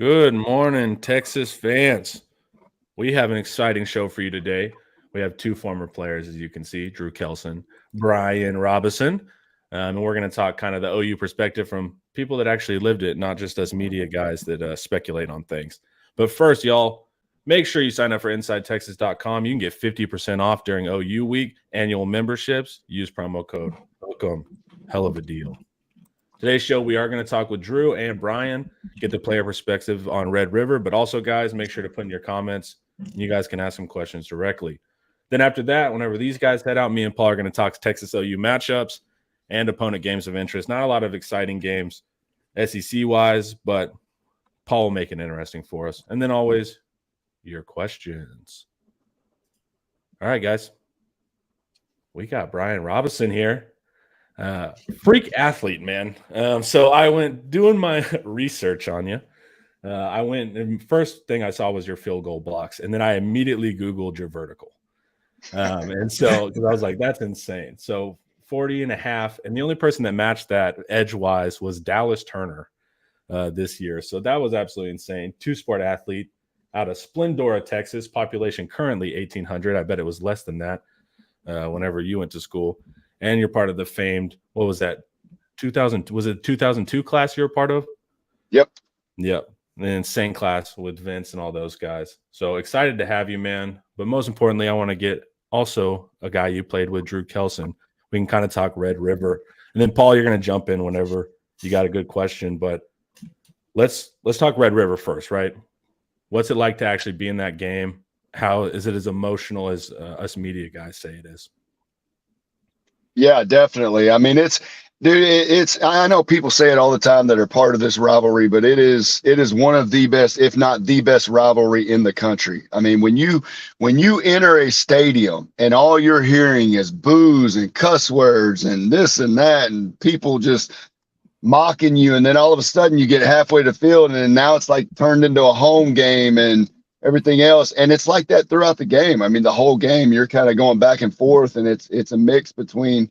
Good morning, Texas fans. We have an exciting show for you today. We have two former players, as you can see, Drew Kelson, Brian Robinson. And we're going to talk kind of the OU perspective from people that actually lived it, not just us media guys that speculate on things. But first, y'all, make sure you sign up for InsideTexas.com. You can get 50% off during OU week, annual memberships. Use promo code WELCOME. Hell of a deal. Today's show, we are going to talk with Drew and Brian, get the player perspective on Red River, but also, guys, make sure to put in your comments. You guys can ask some questions directly. Then after that, whenever these guys head out, me and Paul are going to talk Texas OU matchups and opponent games of interest. Not a lot of exciting games SEC-wise, but Paul will make it interesting for us. And then always your questions. All right, guys. We got Brian Robinson here. Freak athlete, man. So I went doing my research on you. I went, and first thing I saw was your field goal blocks, and then I immediately Googled your vertical. And so, because I was like, that's insane. So 40 and a half, and the only person that matched that edge-wise was Dallas Turner this year. So that was absolutely insane. Two-sport athlete out of Splendora, Texas, population currently 1,800. I bet it was less than that whenever you went to school. And you're part of the famed, what was that, 2000? Was it 2002 class you're a part of? Yep. And same class with Vince and all those guys. So excited to have you, man. But most importantly, I want to get also a guy you played with, Drew Kelson. We can kind of talk Red River. And then, Paul, you're going to jump in whenever you got a good question. But let's talk Red River first, right? What's it like to actually be in that game? How is it as emotional as us media guys say it is? Yeah, definitely. I mean, I know people say it all the time that are part of this rivalry, but it is one of the best, if not the best rivalry in the country. I mean, when you enter a stadium and all you're hearing is boos and cuss words and this and that, and people just mocking you, and then all of a sudden you get halfway to the field and now it's like turned into a home game and everything else. And it's like that throughout the game. I mean, the whole game, you're kind of going back and forth, and it's a mix between,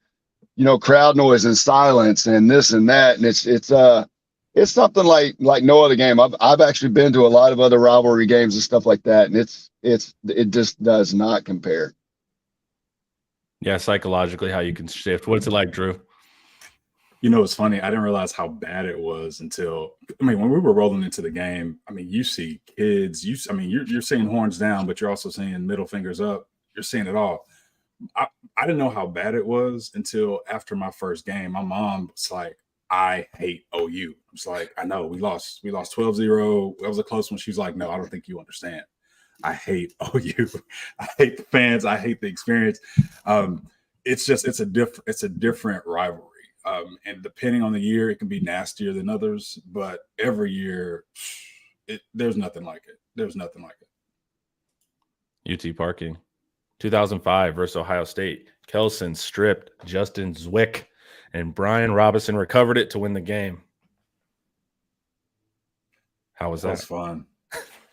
crowd noise and silence and this and that. And it's something like no other game. I've actually been to a lot of other rivalry games and stuff like that. And it just does not compare. Yeah. Psychologically, how you can shift. What's it like, Drew? It's funny. I didn't realize how bad it was until, when we were rolling into the game, you see kids, you're seeing horns down, but you're also seeing middle fingers up. You're seeing it all. I didn't know how bad it was until after my first game. My mom was like, I hate OU. I was like, I know we lost 12-0. That was a close one. She's like, no, I don't think you understand. I hate OU. I hate the fans. I hate the experience. It's a different rivalry. And depending on the year, it can be nastier than others, but every year there's nothing like it. There's nothing like it. UT Parking, 2005 versus Ohio State. Kelson stripped Justin Zwick, and Brian Robinson recovered it to win the game. How was that? That was fun.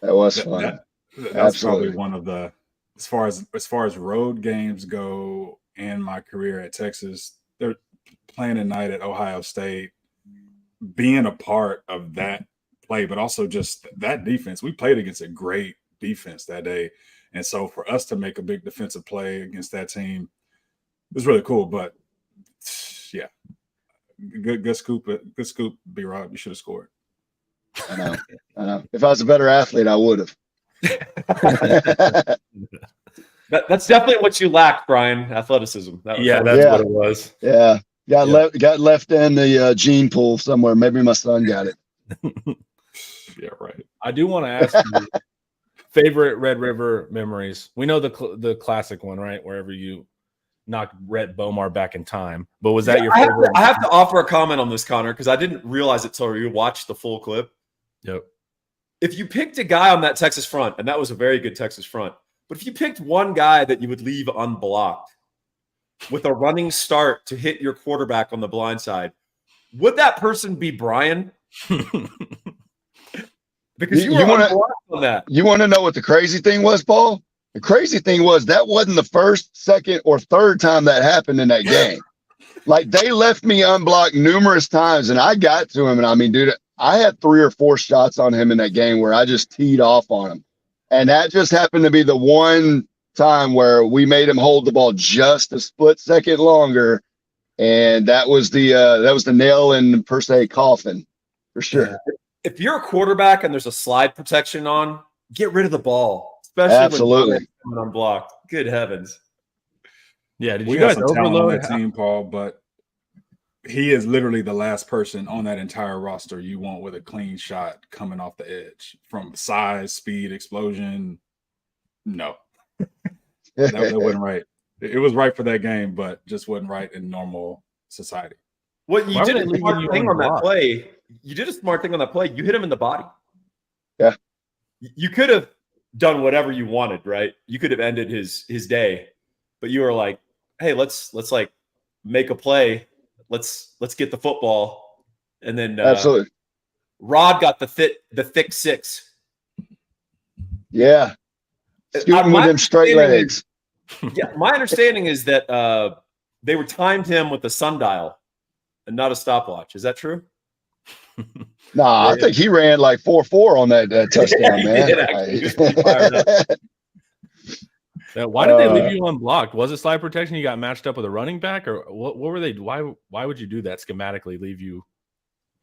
That was fun. That's probably one of the, as far as road games go in my career at Texas, they're playing a night at Ohio State, being a part of that play, but also just that defense. We played against a great defense that day. And so for us to make a big defensive play against that team was really cool. But yeah, good scoop, B-Rob. You should have scored. I know. If I was a better athlete, I would have. That's definitely what you lack, Brian. Athleticism. That's what it was. Yeah. Got left in the gene pool somewhere. Maybe my son got it. Yeah, right. I do want to ask you favorite Red River memories. We know the classic one, right? Wherever you knocked Rhett Bomar back in time. But was that your favorite? I have to offer a comment on this, Connor, because I didn't realize it till you watched the full clip. Yep. If you picked a guy on that Texas front, and that was a very good Texas front, but if you picked one guy that you would leave unblocked with a running start to hit your quarterback on the blind side, would that person be Brian? Because you were unblocked on that. You want to know what the crazy thing was, Paul? The crazy thing was that wasn't the first, second, or third time that happened in that game. Like, they left me unblocked numerous times, and I got to him, and dude, I had 3 or 4 shots on him in that game where I just teed off on him. And that just happened to be the one time where we made him hold the ball just a split second longer. And that was the nail in per se coffin for sure. Yeah. If you're a quarterback and there's a slide protection on, get rid of the ball, especially Absolutely. when unblocked. Good heavens. Yeah, did We you got guys some talent on overload? that team, Paul, but he is literally the last person on that entire roster you want with a clean shot coming off the edge from size, speed, explosion. No, that wasn't right. It was right for that game, but just wasn't right in normal society. What you Why did were a they leaving smart you thing on that unblocked? play. You did a smart thing on that play. You hit him in the body. Yeah. You could have done whatever you wanted, right? You could have ended his day, but you were like, "Hey, let's like make a play. Let's get the football." And then Absolutely. Rod got the thick 6. Yeah. Scooting with them straight legs. Yeah, my understanding is that they were timed him with a sundial and not a stopwatch. Is that true? Nah, I think he ran like 4.4 on that touchdown, He man. did, actually. He was pretty fired up. Why did they leave you unblocked? Was it slide protection? You got matched up with a running back, or what were they? Why would you do that schematically? Leave you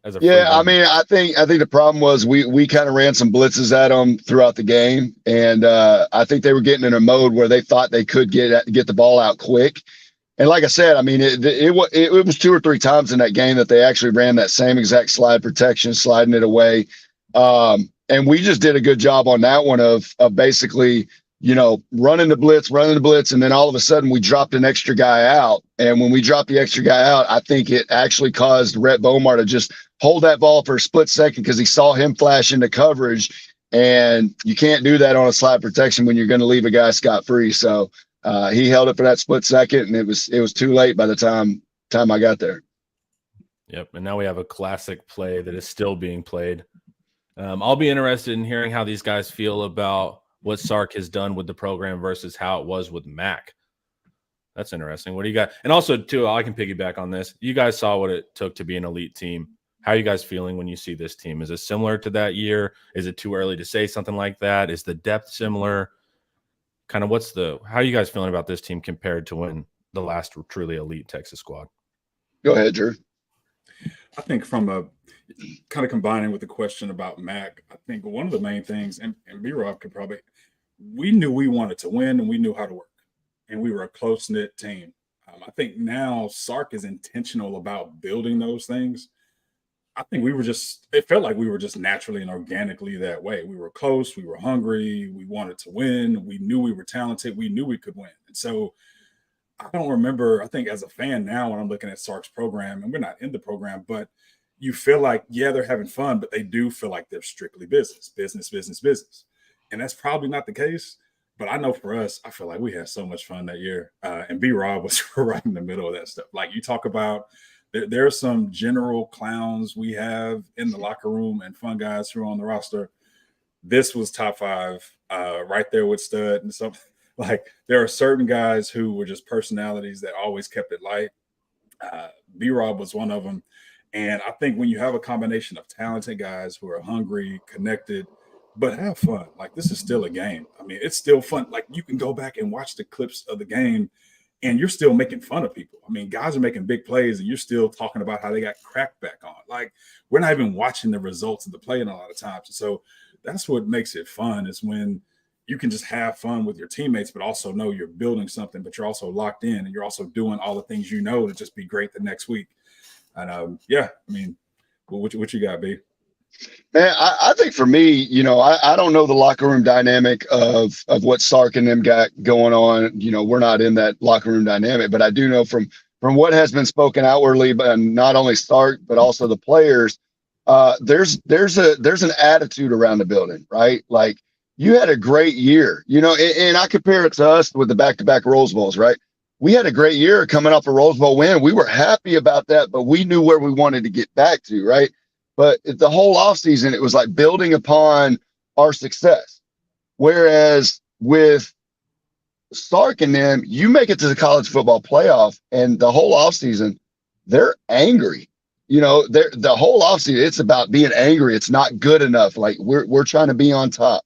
as a Yeah, free I mean, I think the problem was we kind of ran some blitzes at them throughout the game, and I think they were getting in a mode where they thought they could get the ball out quick. And like I said, I mean, it was 2 or 3 times in that game that they actually ran that same exact slide protection, sliding it away, and we just did a good job on that one of basically, you know, running the blitz, and then all of a sudden we dropped an extra guy out. And when we dropped the extra guy out, I think it actually caused Rhett Bomar to just hold that ball for a split second because he saw him flash into coverage. And you can't do that on a slide protection when you're going to leave a guy scot-free. So he held it for that split second, and it was too late by the time I got there. Yep, and now we have a classic play that is still being played. I'll be interested in hearing how these guys feel about what Sark has done with the program versus how it was with Mac. That's interesting. What do you got? And also, too, I can piggyback on this. You guys saw what it took to be an elite team. How are you guys feeling when you see this team? Is it similar to that year? Is it too early to say something like that? Is the depth similar? Kind of how are you guys feeling about this team compared to when the last truly elite Texas squad? Go ahead, Drew. I think from a kind of combining with the question about Mac, I think one of the main things, and B-Rob could probably, we knew we wanted to win and we knew how to work, and we were a close-knit team. I think now Sark is intentional about building those things. I think it felt like we were just naturally and organically that way. We were close, we were hungry, we wanted to win, we knew we were talented, we knew we could win. And so I don't remember, I think as a fan now, when I'm looking at Sark's program, and we're not in the program, but you feel like, yeah, they're having fun, but they do feel like they're strictly business. And that's probably not the case. But I know for us, I feel like we had so much fun that year. And B-Rob was right in the middle of that stuff. Like you talk about, there are some general clowns we have in the locker room and fun guys who are on the roster. This was top 5, right there with Stud and something. Like there are certain guys who were just personalities that always kept it light. B-Rob was one of them. And I think when you have a combination of talented guys who are hungry, connected, but have fun, like this is still a game. I mean, it's still fun. Like you can go back and watch the clips of the game and you're still making fun of people. I mean, guys are making big plays and you're still talking about how they got cracked back on. Like we're not even watching the results of the play in a lot of times. So that's what makes it fun, is when you can just have fun with your teammates, but also know you're building something, but you're also locked in and you're also doing all the things you know to just be great the next week. And yeah, I mean, what you got, B? Man, I think for me, you know, I don't know the locker room dynamic of what Sark and them got going on. You know, we're not in that locker room dynamic, but I do know from what has been spoken outwardly, but not only Sark, but also the players, there's an attitude around the building, right? Like you had a great year, you know, and I compare it to us with the back-to-back Rose Bowls, right? We had a great year coming off a Rose Bowl win. We were happy about that, but we knew where we wanted to get back to, right? But the whole offseason, it was like building upon our success. Whereas with Sark and them, you make it to the college football playoff, and the whole offseason, they're angry. the whole offseason, it's about being angry. It's not good enough. Like we're trying to be on top.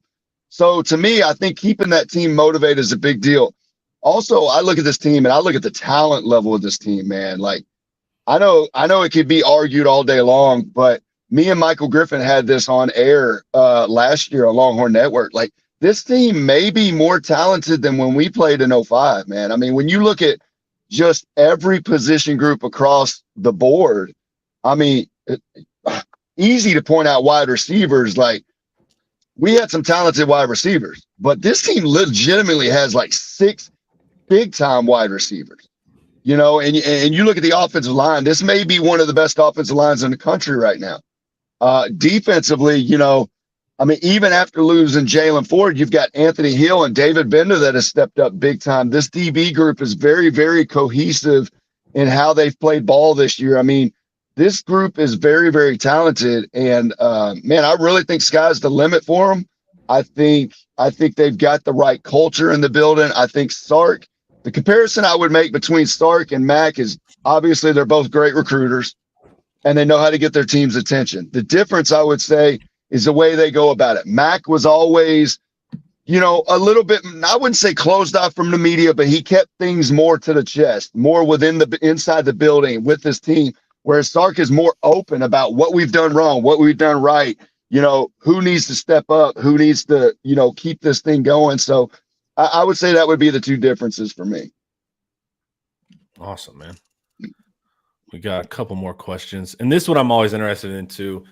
So to me, I think keeping that team motivated is a big deal. Also, I look at this team and I look at the talent level of this team, man. Like I know it could be argued all day long, but me and Michael Griffin had this on air last year on Longhorn Network. Like this team may be more talented than when we played in '05, man. I mean, when you look at just every position group across the board, I mean, easy to point out wide receivers. Like we had some talented wide receivers, but this team legitimately has like 6 big time wide receivers. And you look at the offensive line, this may be one of the best offensive lines in the country right now. Defensively, I mean, even after losing Jalen Ford, you've got Anthony Hill and David Bender that has stepped up big time. This DB group is very, very cohesive in how they've played ball this year. I mean, this group is very, very talented. And, man, I really think sky's the limit for them. I think they've got the right culture in the building. I think Sark, the comparison I would make between Sark and Mack is obviously they're both great recruiters and they know how to get their team's attention. The difference, I would say, is the way they go about it. Mack was always, a little bit, I wouldn't say closed off from the media, but he kept things more to the chest, more inside the building with his team, whereas Sark is more open about what we've done wrong, what we've done right, who needs to step up, who needs to, keep this thing going. So I would say that would be the two differences for me. Awesome, man. We got a couple more questions. And this one I'm always interested in too.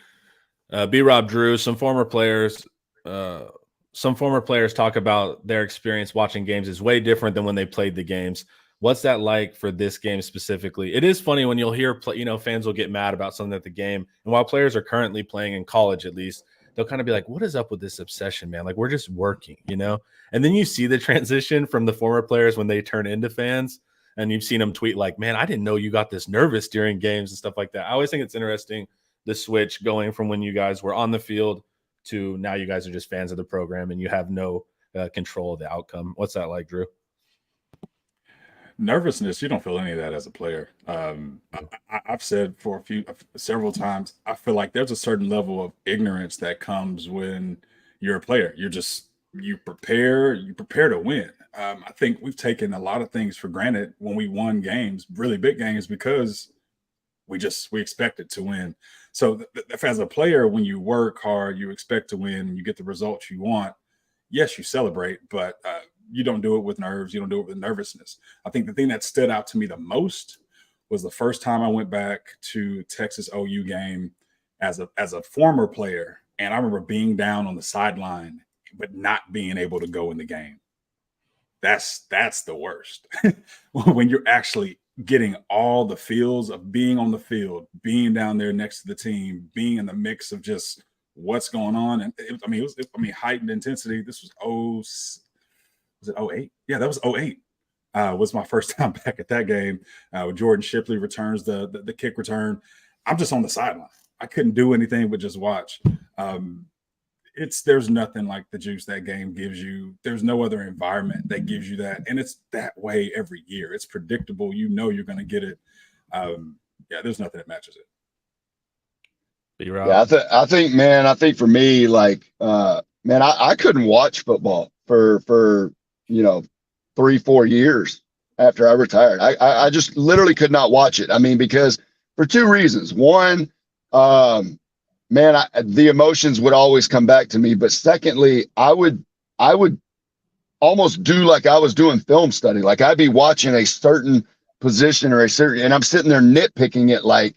B-Rob Drew, some former players talk about their experience watching games is way different than when they played the games. What's that like for this game specifically? It is funny when you'll hear, fans will get mad about something at the game. And while players are currently playing in college, at least, they'll kind of be like, what is up with this obsession, man? Like, we're just working, And then you see the transition from the former players when they turn into fans, and you've seen them tweet like, man, I didn't know you got this nervous during games and stuff like that. I always think it's interesting, the switch going from when you guys were on the field to now you guys are just fans of the program and you have no control of the outcome. What's that like, Drew? Nervousness, you don't feel any of that as a player. I've said several times, I feel like there's a certain level of ignorance that comes when you're a player. You prepare to win. I think we've taken a lot of things for granted when we won games, really big games, because we expected to win. So if as a player, when you work hard, you expect to win and you get the results you want, yes, you celebrate, but you don't do it with nerves. You don't do it with nervousness. I think the thing that stood out to me the most was the first time I went back to Texas OU game as a former player. And I remember being down on the sideline, but not being able to go in the game. That's the worst. When you're actually getting all the feels of being on the field, being down there next to the team, being in the mix of just what's going on. And it was heightened intensity. This was it 08? Yeah, that was 08. Was my first time back at that game. Jordan Shipley returns the kick return. I'm just on the sideline. I couldn't do anything but just watch. There's nothing like the juice that game gives you. There's no other environment that gives you that. And it's that way every year. It's predictable. You're going to get it. There's nothing that matches it. Yeah, I think for me, like, I couldn't watch football for 3-4 years after I retired. I just literally could not watch it. I mean, because for two reasons. One, the emotions would always come back to me. But secondly, I would almost do like I was doing film study. Like I'd be watching a certain position and I'm sitting there nitpicking it. Like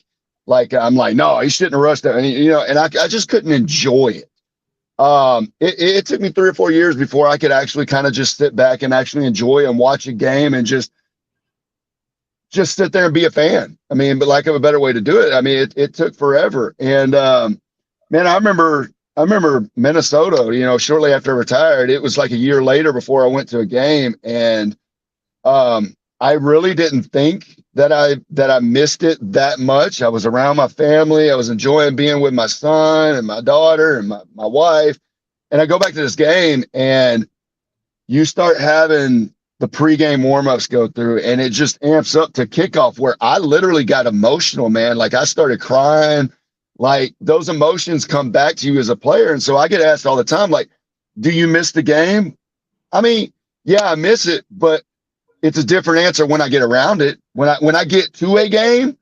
I'm like, no, he shouldn't have rushed that. And I just couldn't enjoy it. It took me 3 or 4 years before I could actually kind of just sit back and actually enjoy and watch a game and just sit there and be a fan. I mean, but lack of a better way to do it. I mean, it took forever. And, I remember Minnesota, shortly after I retired, it was like a year later before I went to a game. And, I really didn't think that I missed it that much. I was around my family. I was enjoying being with my son and my daughter and my wife. And I go back to this game and you start having the pregame warmups go through, and it just amps up to kickoff where I literally got emotional, man. Like I started crying. Like those emotions come back to you as a player. And so I get asked all the time, like, do you miss the game? I mean, yeah, I miss it, but it's a different answer when I get around it. When I get to a game,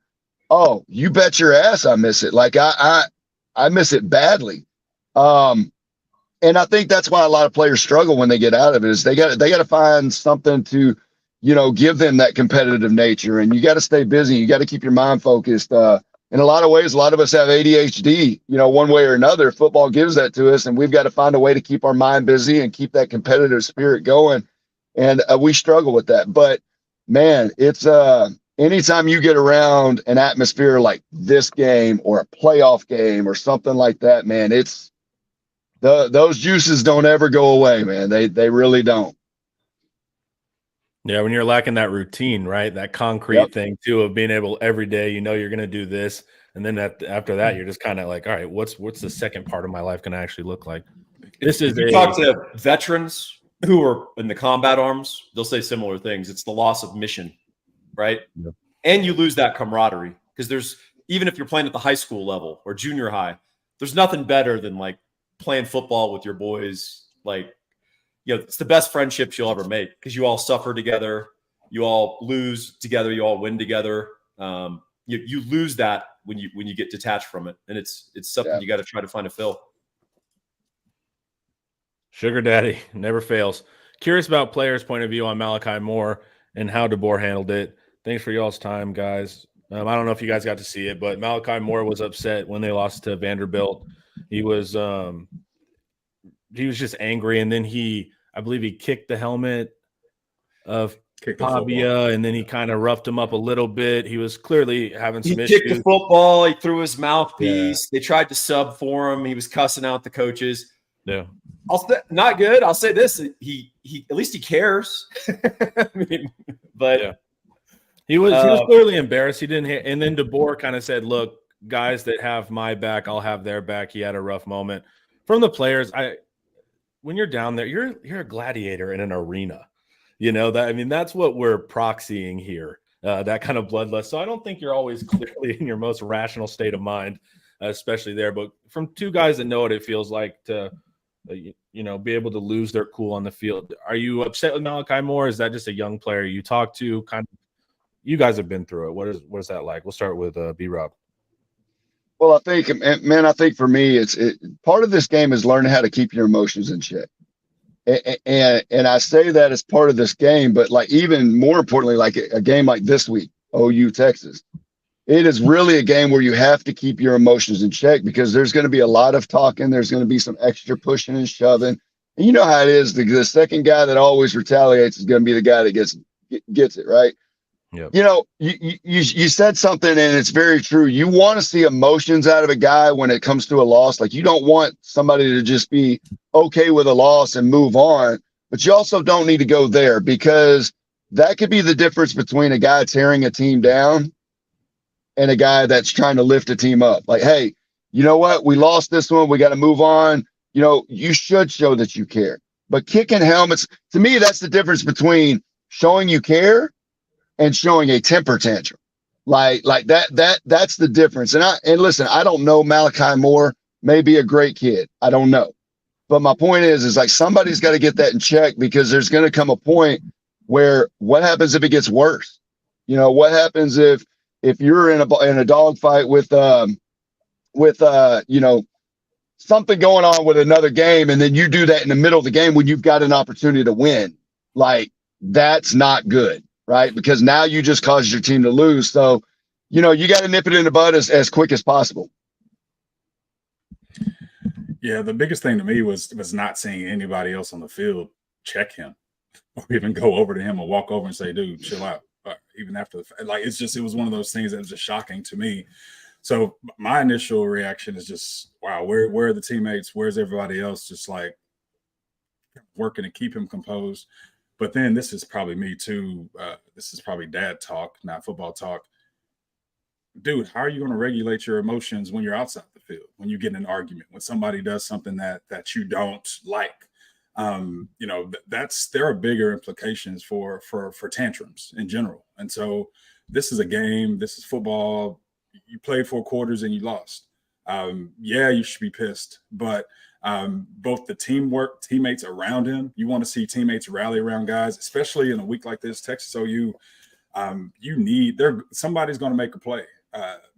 oh, you bet your ass I miss it. Like I miss it badly. And I think that's why a lot of players struggle when they get out of it is they got to find something to, give them that competitive nature. And you got to stay busy. You got to keep your mind focused. In a lot of ways, a lot of us have ADHD, one way or another. Football gives that to us, and we've got to find a way to keep our mind busy and keep that competitive spirit going. And we struggle with that. But man, it's anytime you get around an atmosphere like this game or a playoff game or something like that, man, it's those juices don't ever go away, man. They really don't. Yeah, when you're lacking that routine, right? That concrete thing too of being able every day, you're going to do this, and then after that, you're just kind of like, all right, what's the second part of my life going to actually look like? This is you talk to veterans who are in the combat arms, they'll say similar things. It's the loss of mission, right? Yep. And you lose that camaraderie because even if you're playing at the high school level or junior high, there's nothing better than like playing football with your boys. Like, it's the best friendships you'll ever make because you all suffer together, you all lose together, you all win together. You lose that when you get detached from it, and it's something you got to try to find a fill. Sugar Daddy never fails. Curious about players' point of view on Malachi Moore and how DeBoer handled it. Thanks for y'all's time, guys. I don't know if you guys got to see it, but Malachi Moore was upset when they lost to Vanderbilt. He was just angry, and then I believe he kicked the helmet of Pavia, and then he kind of roughed him up a little bit. He was clearly having some issues. He kicked the football. He threw his mouthpiece. Yeah. They tried to sub for him. He was cussing out the coaches. Yeah. Not good. I'll say this. He at least he cares. I mean, but yeah. He was clearly embarrassed. He didn't and then DeBoer kind of said, look, guys that have my back, I'll have their back. He had a rough moment. From the players, when you're down there, you're a gladiator in an arena. That's what we're proxying here, that kind of bloodlust. So I don't think you're always clearly in your most rational state of mind, especially there. But from two guys that know what it feels like to, be able to lose their cool on the field. Are you upset with Malachi Moore? Is that just a young player you talk to? Kind of, you guys have been through it. What is that like? We'll start with B-Rob. Well, I think for me, part of this game is learning how to keep your emotions in check. And I say that as part of this game, but like even more importantly, like a game like this week, OU Texas, it is really a game where you have to keep your emotions in check because there's going to be a lot of talking. There's going to be some extra pushing and shoving. And you know how it is. The second guy that always retaliates is going to be the guy that gets it, right? Yep. You said something, and it's very true. You want to see emotions out of a guy when it comes to a loss. Like you don't want somebody to just be okay with a loss and move on, but you also don't need to go there because that could be the difference between a guy tearing a team down and a guy that's trying to lift a team up. Like, hey, you know what? We lost this one. We got to move on. You should show that you care. But kicking helmets, to me, that's the difference between showing you care and showing a temper tantrum. Like that's the difference. And listen, I don't know Malachi Moore, may be a great kid. I don't know. But my point is like somebody's got to get that in check because there's going to come a point where what happens if it gets worse? What happens if you're in a dogfight with something going on with another game, and then you do that in the middle of the game when you've got an opportunity to win? Like that's not good, right? Because now you just caused your team to lose. So, you got to nip it in the bud as quick as possible. Yeah, the biggest thing to me was not seeing anybody else on the field check him or even go over to him or walk over and say, dude, chill out. Even after it was one of those things that was just shocking to me. So my initial reaction is just, wow, where are the teammates? Where's everybody else? Just like working to keep him composed. But then this is probably me too. This is probably dad talk, not football talk. Dude, how are you going to regulate your emotions when you're outside the field, when you get in an argument, when somebody does something that you don't like? there are bigger implications for tantrums in general. And so this is a game. This is football. You played 4 quarters and you lost. Yeah, you should be pissed, but both the teammates around him, you want to see teammates rally around guys, especially in a week like this. Texas OU, somebody's going to make a play.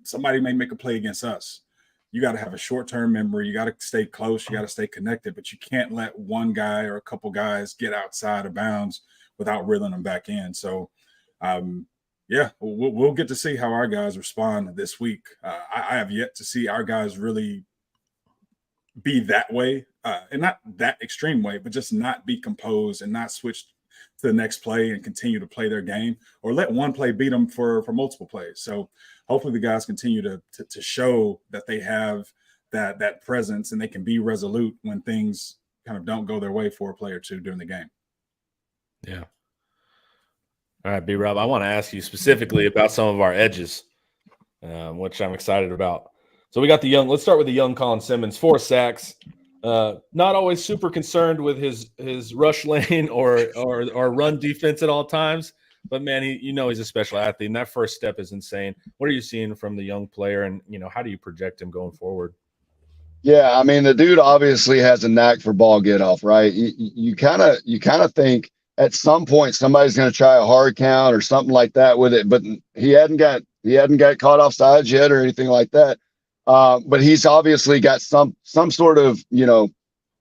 Somebody may make a play against us. You got to have a short-term memory. You got to stay close. You got to stay connected, but you can't let one guy or a couple guys get outside of bounds without reeling them back in. So, we'll get to see how our guys respond this week. I have yet to see our guys really be that way, and not that extreme way, but just not be composed and not switch to the next play and continue to play their game, or let one play beat them for multiple plays. So hopefully the guys continue to show that they have that presence and they can be resolute when things kind of don't go their way for a play or two during the game. Yeah. All right, B-Rob, I want to ask you specifically about some of our edges, which I'm excited about. So we got let's start with the young Colin Simmons, 4 sacks. Not always super concerned with his rush lane or run defense at all times, but man, he's a special athlete, and that first step is insane. What are you seeing from the young player, and how do you project him going forward? Yeah, I mean, the dude obviously has a knack for ball get off, right? You kind of think at some point somebody's going to try a hard count or something like that with it, but he hadn't got caught off sides yet or anything like that. But he's obviously got some sort of,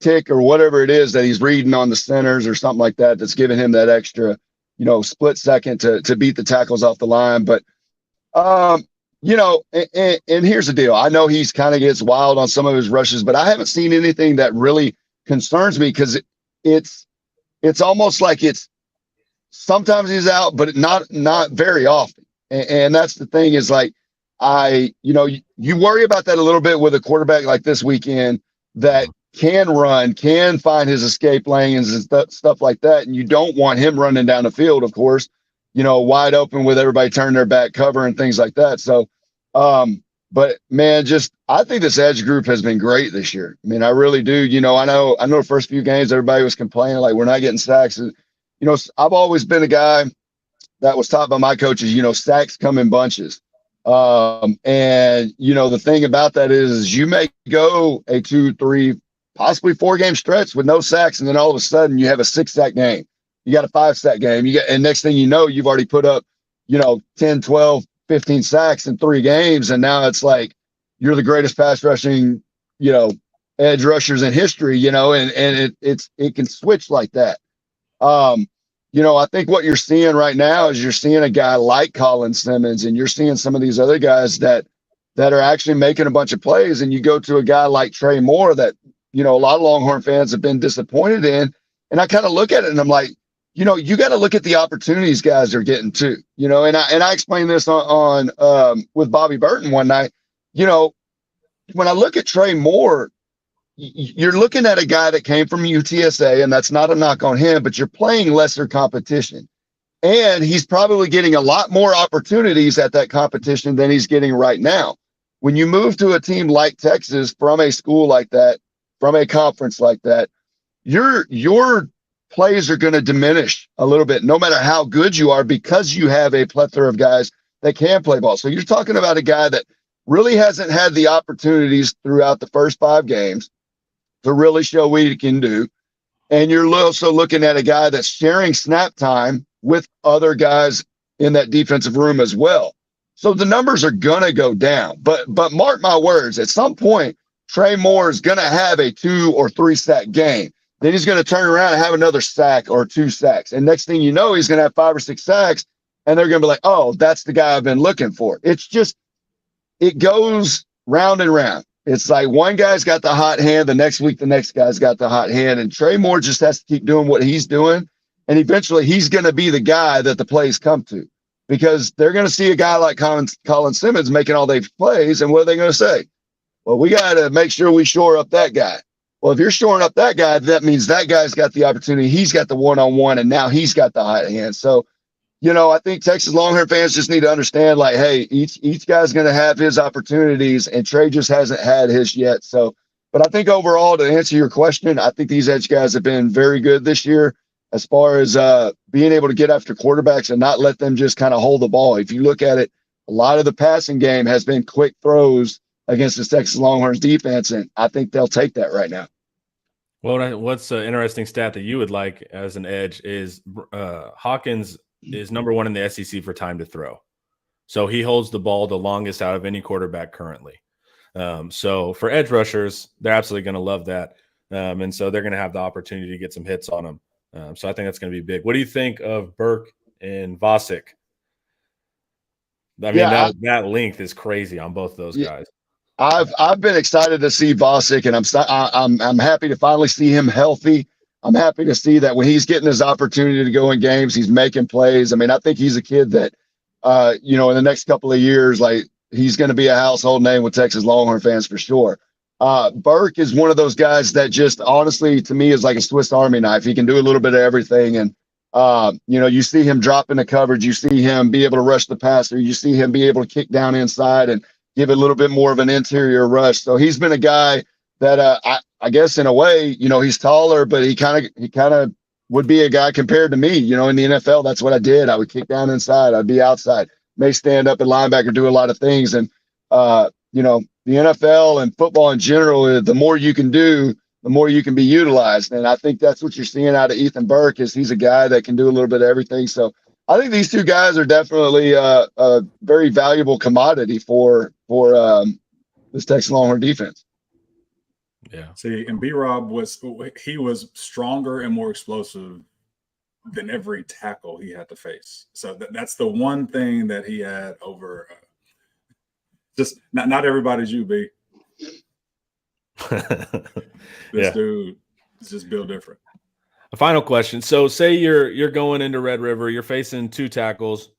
tick or whatever it is that he's reading on the centers or something like that that's giving him that extra, split second to beat the tackles off the line. But, and here's the deal. I know he's kind of gets wild on some of his rushes, but I haven't seen anything that really concerns me, because it's almost like sometimes he's out, but not very often. And that's the thing is, like, you worry about that a little bit with a quarterback like this weekend that can run, can find his escape lanes and stuff like that. And you don't want him running down the field, of course, wide open with everybody turning their back cover and things like that. So, but man, I think this edge group has been great this year. I mean, I really do. I know the first few games, everybody was complaining, like, we're not getting sacks. And, I've always been a guy that was taught by my coaches, sacks come in bunches. And the thing about that is you may go a 2, 3, possibly 4 game stretch with no sacks, and then all of a sudden you have a 6 sack game. You got a 5 sack game. And next thing you know, you've already put up, 10, 12, 15 sacks in 3 games, and now it's like you're the greatest pass rushing, edge rushers in history, and it can switch like that. I think what you're seeing right now is you're seeing a guy like Colin Simmons, and you're seeing some of these other guys that are actually making a bunch of plays. And you go to a guy like Trey Moore that, a lot of Longhorn fans have been disappointed in. And I kind of look at it and I'm like, you got to look at the opportunities guys are getting too, and I explained this on with Bobby Burton one night. When I look at Trey Moore, you're looking at a guy that came from UTSA, and that's not a knock on him, but you're playing lesser competition. And he's probably getting a lot more opportunities at that competition than he's getting right now. When you move to a team like Texas from a school like that, from a conference like that, your plays are going to diminish a little bit, no matter how good you are, because you have a plethora of guys that can play ball. So you're talking about a guy that really hasn't had the opportunities throughout the first 5 games to really show what he can do. And you're also looking at a guy that's sharing snap time with other guys in that defensive room as well. So the numbers are going to go down. But mark my words, at some point, Trey Moore is going to have a 2 or 3 sack game. Then he's going to turn around and have another sack or 2 sacks. And next thing you know, he's going to have 5 or 6 sacks. And they're going to be like, oh, that's the guy I've been looking for. It's just, it goes round and round. It's like one guy's got the hot hand, the next week the next guy's got the hot hand, and Trey Moore just has to keep doing what he's doing, and eventually he's going to be the guy that the plays come to, because they're going to see a guy like Colin Simmons making all these plays, and what are they going to say? Well, we got to make sure we shore up that guy. Well, if you're shoring up that guy, that means that guy's got the opportunity. He's got the one-on-one, and now he's got the hot hand. So, I think Texas Longhorn fans just need to understand, like, hey, each guy's going to have his opportunities, and Trey just hasn't had his yet. So But I think overall, to answer your question, I think these edge guys have been very good this year as far as being able to get after quarterbacks and not let them just kind of hold the ball. If you look at it, a lot of the passing game has been quick throws against the Texas Longhorns defense, and I think they'll take that right now. Well, what's an interesting stat that you would like as an edge is Hawkins is number 1 in the SEC for time to throw. So he holds the ball the longest out of any quarterback currently. So for edge rushers, they're absolutely going to love that. And so they're going to have the opportunity to get some hits on them. So I think that's going to be big. What do you think of Burke and Vosick? I mean, that length is crazy on both those guys. I've been excited to see Vosick, and I'm happy to finally see him healthy. I'm happy to see that when he's getting his opportunity to go in games, he's making plays. I mean, I think he's a kid that, in the next couple of years, like, he's going to be a household name with Texas Longhorn fans for sure. Burke is one of those guys that just honestly, to me, is like a Swiss Army knife. He can do a little bit of everything. And, you see him drop into coverage. You see him be able to rush the passer. You see him be able to kick down inside and give it a little bit more of an interior rush. So he's been a guy that I guess in a way, he's taller, but he kind of would be a guy compared to me. In the NFL, that's what I did. I would kick down inside. I'd be outside, may stand up at linebacker, do a lot of things. And, the NFL and football in general, the more you can do, the more you can be utilized. And I think that's what you're seeing out of Ethan Burke is he's a guy that can do a little bit of everything. So I think these two guys are definitely a very valuable commodity for this Texas Longhorn defense. Yeah. See, and B-Rob was stronger and more explosive than every tackle he had to face. So that's the one thing that he had over. Just not everybody's you, B. This dude is just built different. A final question. So say you're going into Red River, you're facing 2 tackles.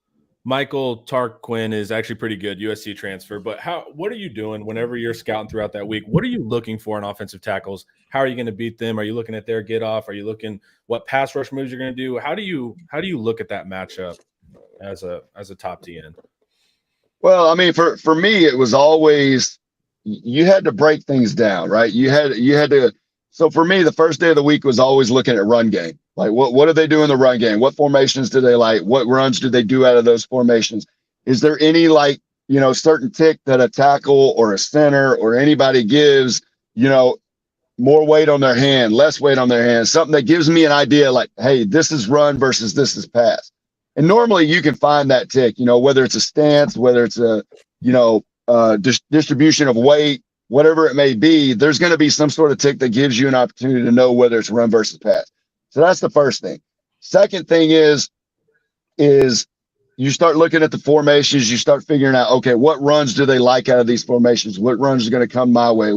Michael Tarquin is actually pretty good, USC transfer. But what are you doing whenever you're scouting throughout that week? What are you looking for in offensive tackles? How are you going to beat them? Are you looking at their get off? Are you looking what pass rush moves you're going to do? How do you look at that matchup as a top D end? Well, I mean, for me, it was always you had to break things down, right? You had to. So for me, the first day of the week was always looking at run game. Like, what do they do in the run game? What formations do they like? What runs do they do out of those formations? Is there any certain tick that a tackle or a center or anybody gives, more weight on their hand, less weight on their hand, something that gives me an idea like, hey, this is run versus this is pass. And normally you can find that tick, whether it's a stance, whether it's a, distribution of weight, whatever it may be, there's going to be some sort of tick that gives you an opportunity to know whether it's run versus pass. So that's the first thing. Second thing is you start looking at the formations, you start figuring out, okay, what runs do they like out of these formations? What runs are going to come my way?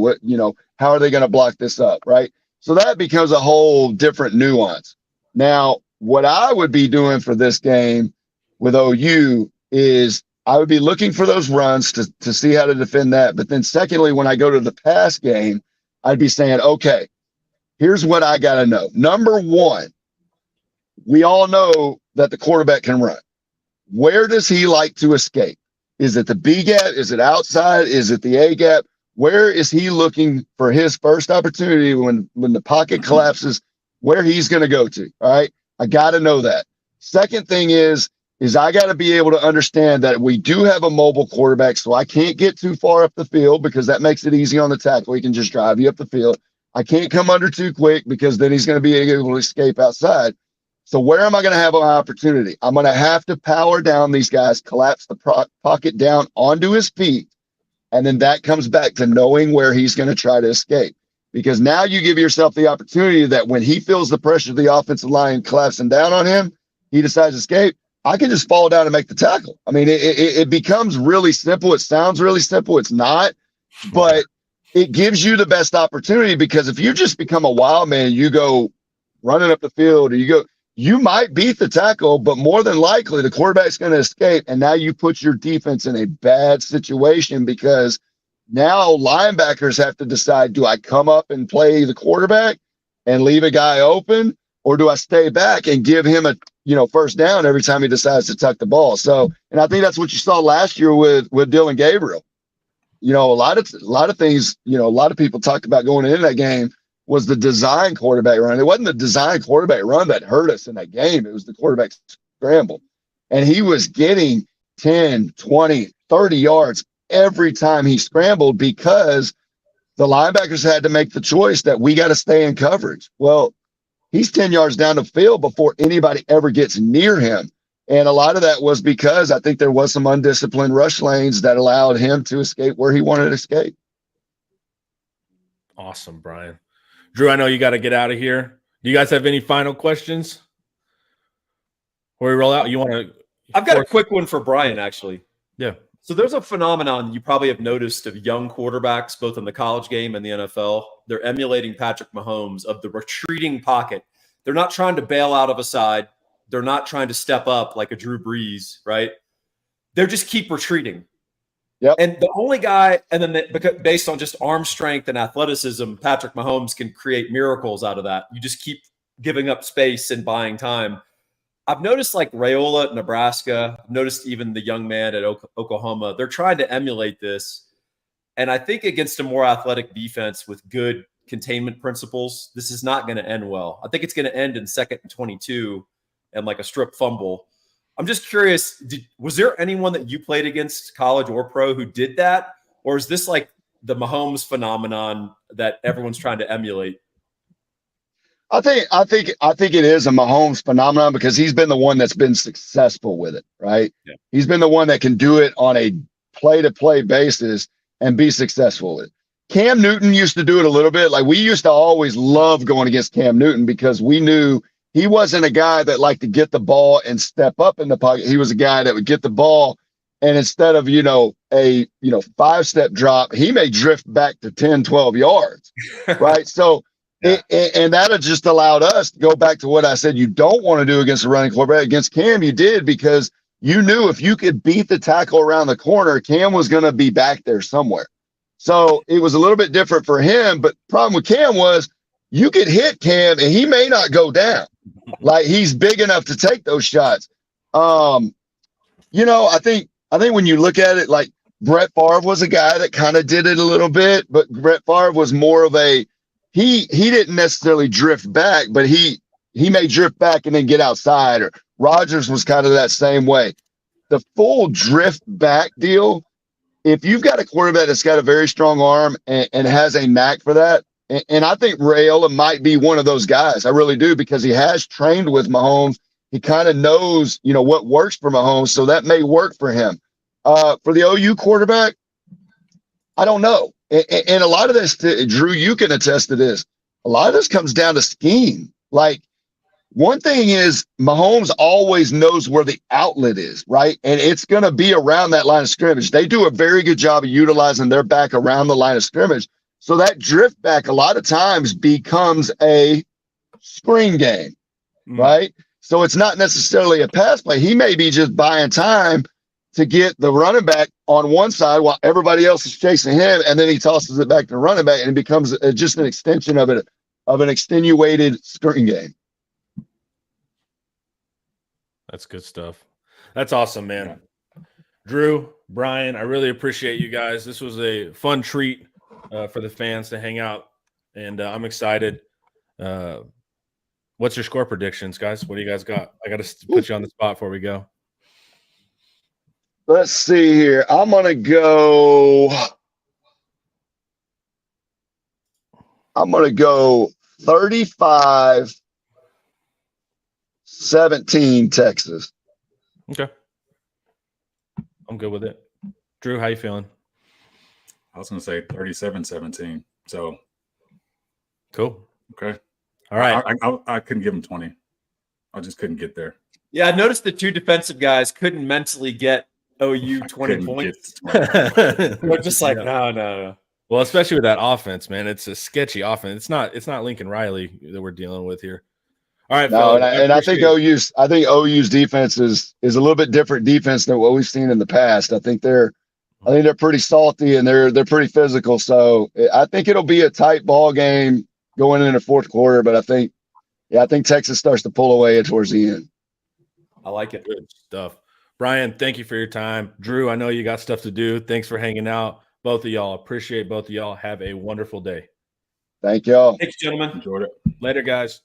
How are they going to block this up? Right. So that becomes a whole different nuance. Now, what I would be doing for this game with OU is I would be looking for those runs to see how to defend that. But then secondly, when I go to the pass game, I'd be saying, okay, here's what I got to know. Number one, we all know that the quarterback can run. Where does he like to escape? Is it the B gap? Is it outside? Is it the A gap? Where is he looking for his first opportunity when the pocket collapses, where he's going to go to? All right. I got to know that. Second thing is I got to be able to understand that we do have a mobile quarterback, so I can't get too far up the field because that makes it easy on the tackle. He can just drive you up the field. I can't come under too quick because then he's going to be able to escape outside. So where am I going to have an opportunity? I'm going to have to power down these guys, collapse the pocket down onto his feet, and then that comes back to knowing where he's going to try to escape. Because now you give yourself the opportunity that when he feels the pressure of the offensive line collapsing down on him, he decides to escape. I can just fall down and make the tackle. I mean, it becomes really simple. It sounds really simple. It's not, but it gives you the best opportunity because if you just become a wild man, you go running up the field or you might beat the tackle, but more than likely the quarterback's going to escape. And now you put your defense in a bad situation because now linebackers have to decide, do I come up and play the quarterback and leave a guy open, or do I stay back and give him a first down every time he decides to tuck the ball? So, and I think that's what you saw last year with Dylan Gabriel. a lot of things, a lot of people talked about going into that game was the design quarterback run. It wasn't the design quarterback run that hurt us in that game. It was the quarterback scramble. And he was getting 10, 20, 30 yards every time he scrambled because the linebackers had to make the choice that we got to stay in coverage. Well, he's 10 yards down the field before anybody ever gets near him. And a lot of that was because I think there was some undisciplined rush lanes that allowed him to escape where he wanted to escape. Awesome, Brian. Drew, I know you got to get out of here. Do you guys have any final questions? Before we roll out, you want to? I've got a quick one for Brian, actually. Yeah. So there's a phenomenon you probably have noticed of young quarterbacks, both in the college game and the NFL. They're emulating Patrick Mahomes of the retreating pocket. They're not trying to bail out of a side. They're not trying to step up like a Drew Brees, right? They just keep retreating. Yep. And the only guy, and then because based on just arm strength and athleticism, Patrick Mahomes can create miracles out of that. You just keep giving up space and buying time. I've noticed like Raiola at Nebraska, I've noticed even the young man at Oklahoma, they're trying to emulate this. And I think against a more athletic defense with good containment principles, this is not going to end well. I think it's going to end in 2nd and 22 and like a strip fumble. I'm just curious, was there anyone that you played against, college or pro, who did that? Or is this like the Mahomes phenomenon that everyone's trying to emulate? I think it is a Mahomes phenomenon because he's been the one that's been successful with it, right? Yeah. He's been the one that can do it on a play-to-play basis and be successful with it. Cam Newton used to do it a little bit. Like, we used to always love going against Cam Newton because we knew he wasn't a guy that liked to get the ball and step up in the pocket. He was a guy that would get the ball, and instead of, a 5-step drop, he may drift back to 10, 12 yards, right? So, yeah. And that had just allowed us to go back to what I said you don't want to do against a running quarterback. Against Cam, you did, because you knew if you could beat the tackle around the corner, Cam was going to be back there somewhere. So it was a little bit different for him. But the problem with Cam was you could hit Cam and he may not go down. Like, he's big enough to take those shots. I think when you look at it, like, Brett Favre was a guy that kind of did it a little bit, but Brett Favre was more of a he didn't necessarily drift back, but he may drift back and then get outside. Or Rodgers was kind of that same way. The full drift back deal, if you've got a quarterback that's got a very strong arm and has a knack for that, and I think Raiola might be one of those guys. I really do, because he has trained with Mahomes. He kind of knows, what works for Mahomes, so that may work for him. For the OU quarterback, I don't know. And a lot of this, Drew, you can attest to this. A lot of this comes down to scheme. Like, one thing is Mahomes always knows where the outlet is, right? And it's going to be around that line of scrimmage. They do a very good job of utilizing their back around the line of scrimmage. So that drift back a lot of times becomes a screen game, right? So it's not necessarily a pass play. He may be just buying time to get the running back on one side while everybody else is chasing him, and then he tosses it back to the running back, and it becomes just an extension of an extenuated screen game. That's good stuff. That's awesome, man. Drew, Brian, I really appreciate you guys. This was a fun treat for the fans to hang out, and I'm excited. What's your score predictions, guys? What do you guys got? I got to put you on the spot before we go. Let's see here. I'm going to go 35-17 Texas. Okay. I'm good with it. Drew, how you feeling? I was going to say 37-17. So. Cool. Okay. All right. I couldn't give him 20. I just couldn't get there. Yeah, I noticed the two defensive guys couldn't mentally get OU 20 points. We're just like, no. Well, especially with that offense, man. It's a sketchy offense. It's not Lincoln Riley that we're dealing with here. All right, no, I think OU's defense is a little bit different defense than what we've seen in the past. I think they're pretty salty and they're pretty physical. So I think it'll be a tight ball game going into the fourth quarter. But I think Texas starts to pull away towards the end. I like it. Good stuff. Brian, thank you for your time. Drew, I know you got stuff to do. Thanks for hanging out. both of y'all. Appreciate both of y'all. Have a wonderful day. Thank y'all. Thanks, gentlemen. Enjoyed it. Later, guys.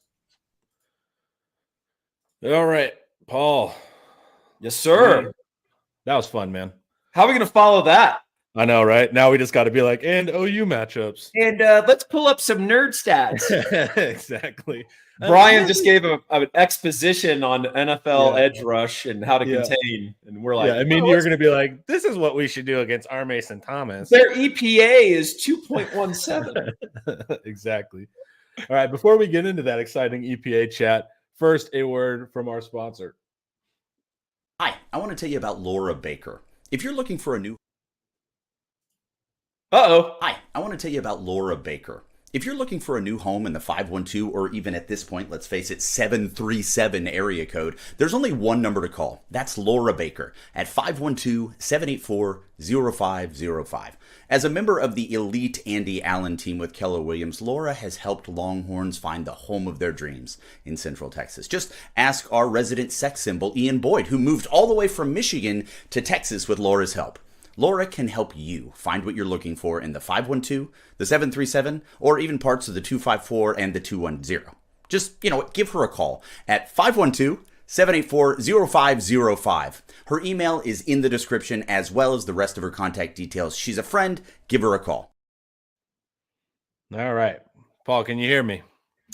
All right, Paul. Yes, sir. Man, that was fun, man. How are we going to follow that? I know, right? Now we just got to be like, and OU matchups. And let's pull up some nerd stats. Exactly. Brian just gave an exposition on NFL edge rush and how to contain. And we're like, I mean, you're going to be like, this is what we should do against R. Mason Thomas. Their EPA is 2.17. Exactly. All right. Before we get into that exciting EPA chat, first, a word from our sponsor. Hi, I want to tell you about Laura Baker. If you're looking for a new Hi, I want to tell you about Laura Baker. If you're looking for a new home in the 512 or even at this point, let's face it, 737 area code, there's only one number to call. That's Laura Baker at 512-784-0505. As a member of the elite Andy Allen team with Keller Williams, Laura has helped Longhorns find the home of their dreams in Central Texas. Just ask our resident sex symbol, Ian Boyd, who moved all the way from Michigan to Texas with Laura's help. Laura can help you find what you're looking for in the 512, the 737, or even parts of the 254 and the 210. Just, give her a call at 512-784-0505. Her email is in the description as well as the rest of her contact details. She's a friend. Give her a call. All right. Paul, can you hear me?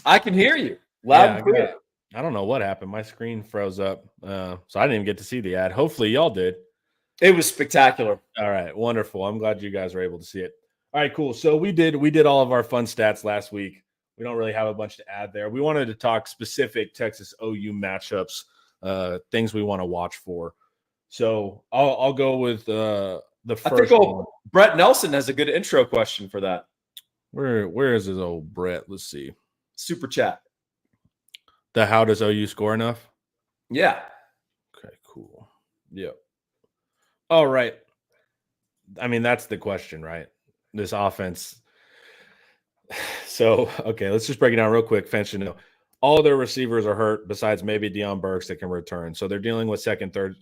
I can hear you loud and clear. I don't know what happened. My screen froze up, so I didn't even get to see the ad. Hopefully y'all did. It was spectacular. All right, wonderful. I'm glad you guys were able to see it. All right, cool. So we did all of our fun stats last week. We don't really have a bunch to add there. We wanted to talk specific Texas OU matchups, things we want to watch for. So I'll go with the first one. Brett Nelson has a good intro question for that. Where is his old Brett? Let's see. Super chat. How does OU score enough? Yeah. Okay, cool. Yep. All right. I mean, that's the question, right? This offense. So, okay, let's just break it down real quick. Fence, all their receivers are hurt besides maybe Deion Burks that can return. So they're dealing with second, third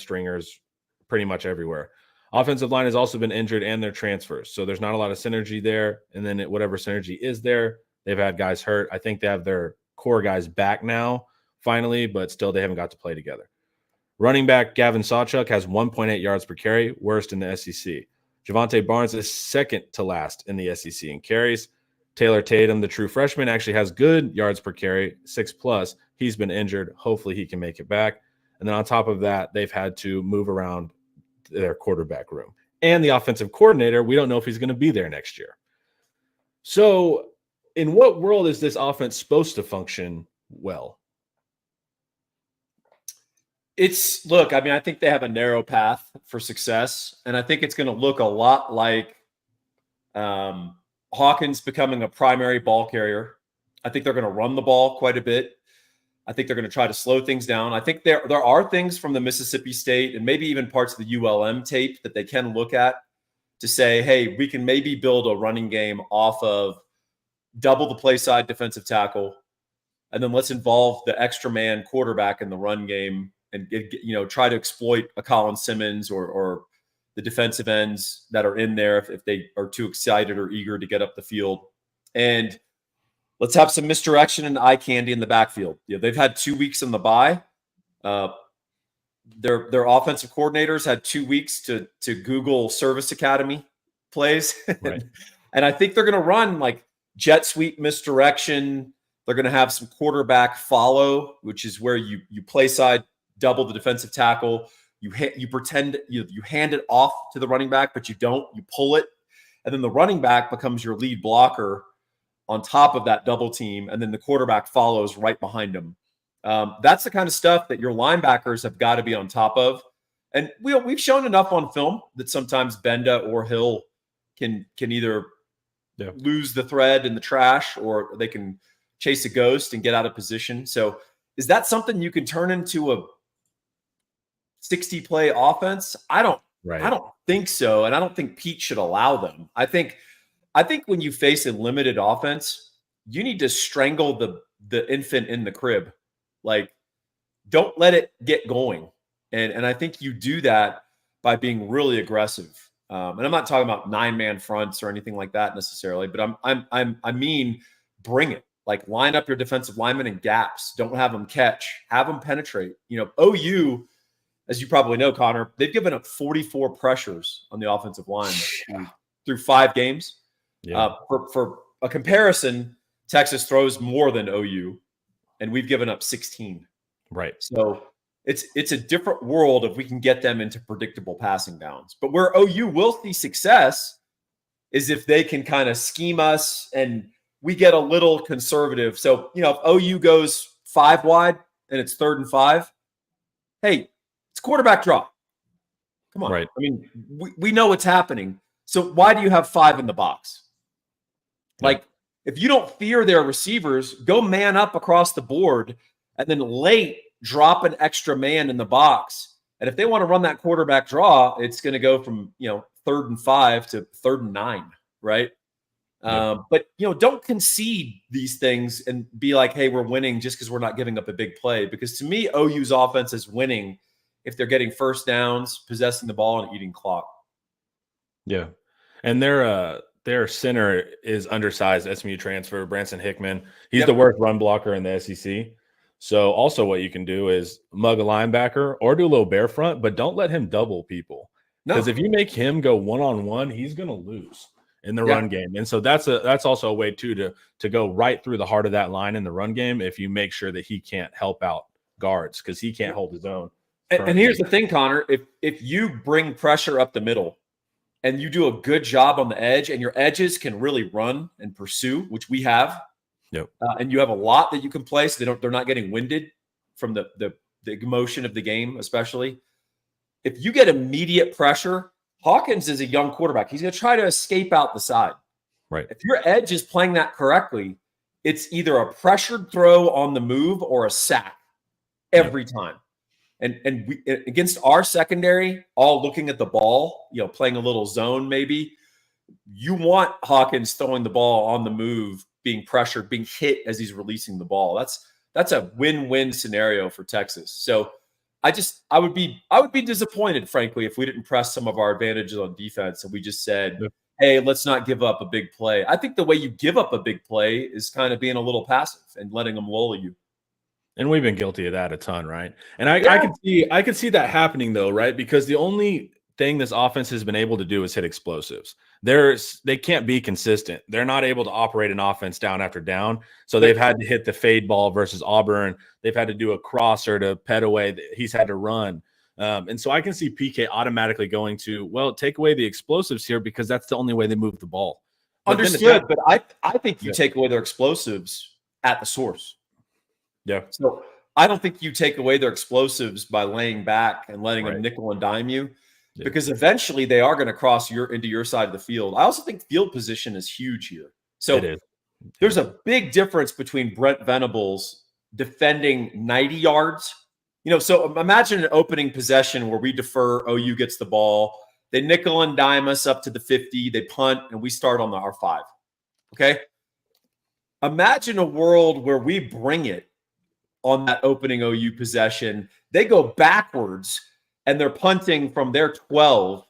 stringers pretty much everywhere. Offensive line has also been injured and their transfers. So there's not a lot of synergy there. And then whatever synergy is there, they've had guys hurt. I think they have their core guys back now, finally, but still they haven't got to play together. Running back Gavin Sawchuk has 1.8 yards per carry, worst in the SEC. Javonte Barnes is second to last in the SEC in carries. Taylor Tatum, the true freshman, actually has good yards per carry, 6+. He's been injured. Hopefully he can make it back. And then on top of that, they've had to move around their quarterback room. And the offensive coordinator, we don't know if he's going to be there next year. So in what world is this offense supposed to function well? I think they have a narrow path for success, and I think it's going to look a lot like Hawkins becoming a primary ball carrier. I think they're going to run the ball quite a bit. I think they're going to try to slow things down. I think there are things from the Mississippi State and maybe even parts of the ULM tape that they can look at to say, hey, we can maybe build a running game off of double the play side defensive tackle, and then let's involve the extra man quarterback in the run game and try to exploit a Colin Simmons or the defensive ends that are in there if they are too excited or eager to get up the field. And let's have some misdirection and eye candy in the backfield. They've had 2 weeks in the bye. Their offensive coordinators had 2 weeks to Google Service Academy plays. Right. And I think they're going to run like jet sweep misdirection. They're going to have some quarterback follow, which is where you play side double the defensive tackle. You pretend you hand it off to the running back, but you don't. You pull it, and then the running back becomes your lead blocker on top of that double team, and then the quarterback follows right behind him. That's the kind of stuff that your linebackers have got to be on top of. And we've shown enough on film that sometimes Benda or Hill can either lose the thread in the trash or they can chase a ghost and get out of position. So is that something you can turn into a 60-play offense? I don't think so. And I don't think Pete should allow them. I think when you face a limited offense, you need to strangle the infant in the crib. Like, don't let it get going. And I think you do that by being really aggressive. And I'm not talking about 9-man fronts or anything like that necessarily, but I mean, bring it. Like, line up your defensive linemen in gaps. Don't have them catch. Have them penetrate. OU, as you probably know, Connor, they've given up 44 pressures on the offensive line through 5 games. Yeah. For a comparison, Texas throws more than OU, and we've given up 16. Right. So it's a different world if we can get them into predictable passing downs. But where OU will see success is if they can kind of scheme us and we get a little conservative. So, if OU goes 5 wide and it's 3rd and 5, hey, it's quarterback draw. Come on. Right. I mean, we know what's happening. So why do you have 5 in the box? Yeah. Like, if you don't fear their receivers, go man up across the board and then late drop an extra man in the box. And if they want to run that quarterback draw, it's going to go from, 3rd and 5 to 3rd and 9, right? Yeah. But, don't concede these things and be like, hey, we're winning just because we're not giving up a big play. Because to me, OU's offense is winning if they're getting first downs, possessing the ball, and eating clock. Yeah. And their center is undersized SMU transfer, Branson Hickman. He's the worst run blocker in the SEC. So also what you can do is mug a linebacker or do a little bear front, but don't let him double people. Because if you make him go one-on-one, he's going to lose in the run game. And so that's also a way to go right through the heart of that line in the run game if you make sure that he can't help out guards because he can't hold his own. And here's the thing, Connor, if you bring pressure up the middle and you do a good job on the edge and your edges can really run and pursue, which we have, and you have a lot that you can play so they're not getting winded from the emotion of the game, especially. If you get immediate pressure, Hawkins is a young quarterback. He's going to try to escape out the side. Right. If your edge is playing that correctly, it's either a pressured throw on the move or a sack every time. And we, against our secondary, all looking at the ball, playing a little zone maybe, you want Hawkins throwing the ball on the move, being pressured, being hit as he's releasing the ball. That's a win-win scenario for Texas. So I would be disappointed, frankly, if we didn't press some of our advantages on defense and we just said, hey, let's not give up a big play. I think the way you give up a big play is kind of being a little passive and letting them lull you. And we've been guilty of that a ton, right? And I could see that happening though, right? Because the only thing this offense has been able to do is hit explosives. They can't be consistent. They're not able to operate an offense down after down. So they've had to hit the fade ball versus Auburn. They've had to do a crosser to Petaway. He's had to run. And so I can see PK automatically going to, take away the explosives here because that's the only way they move the ball. Understood, but I think you take away their explosives at the source. Yeah. So I don't think you take away their explosives by laying back and letting them nickel and dime you, because eventually they are going to cross into your side of the field. I also think field position is huge here. So there's a big difference between Brent Venables defending 90 yards. So imagine an opening possession where we defer, OU gets the ball, they nickel and dime us up to the 50, they punt, and we start on our 5. Okay? Imagine a world where we bring it on that opening OU possession. They go backwards and they're punting from their 12,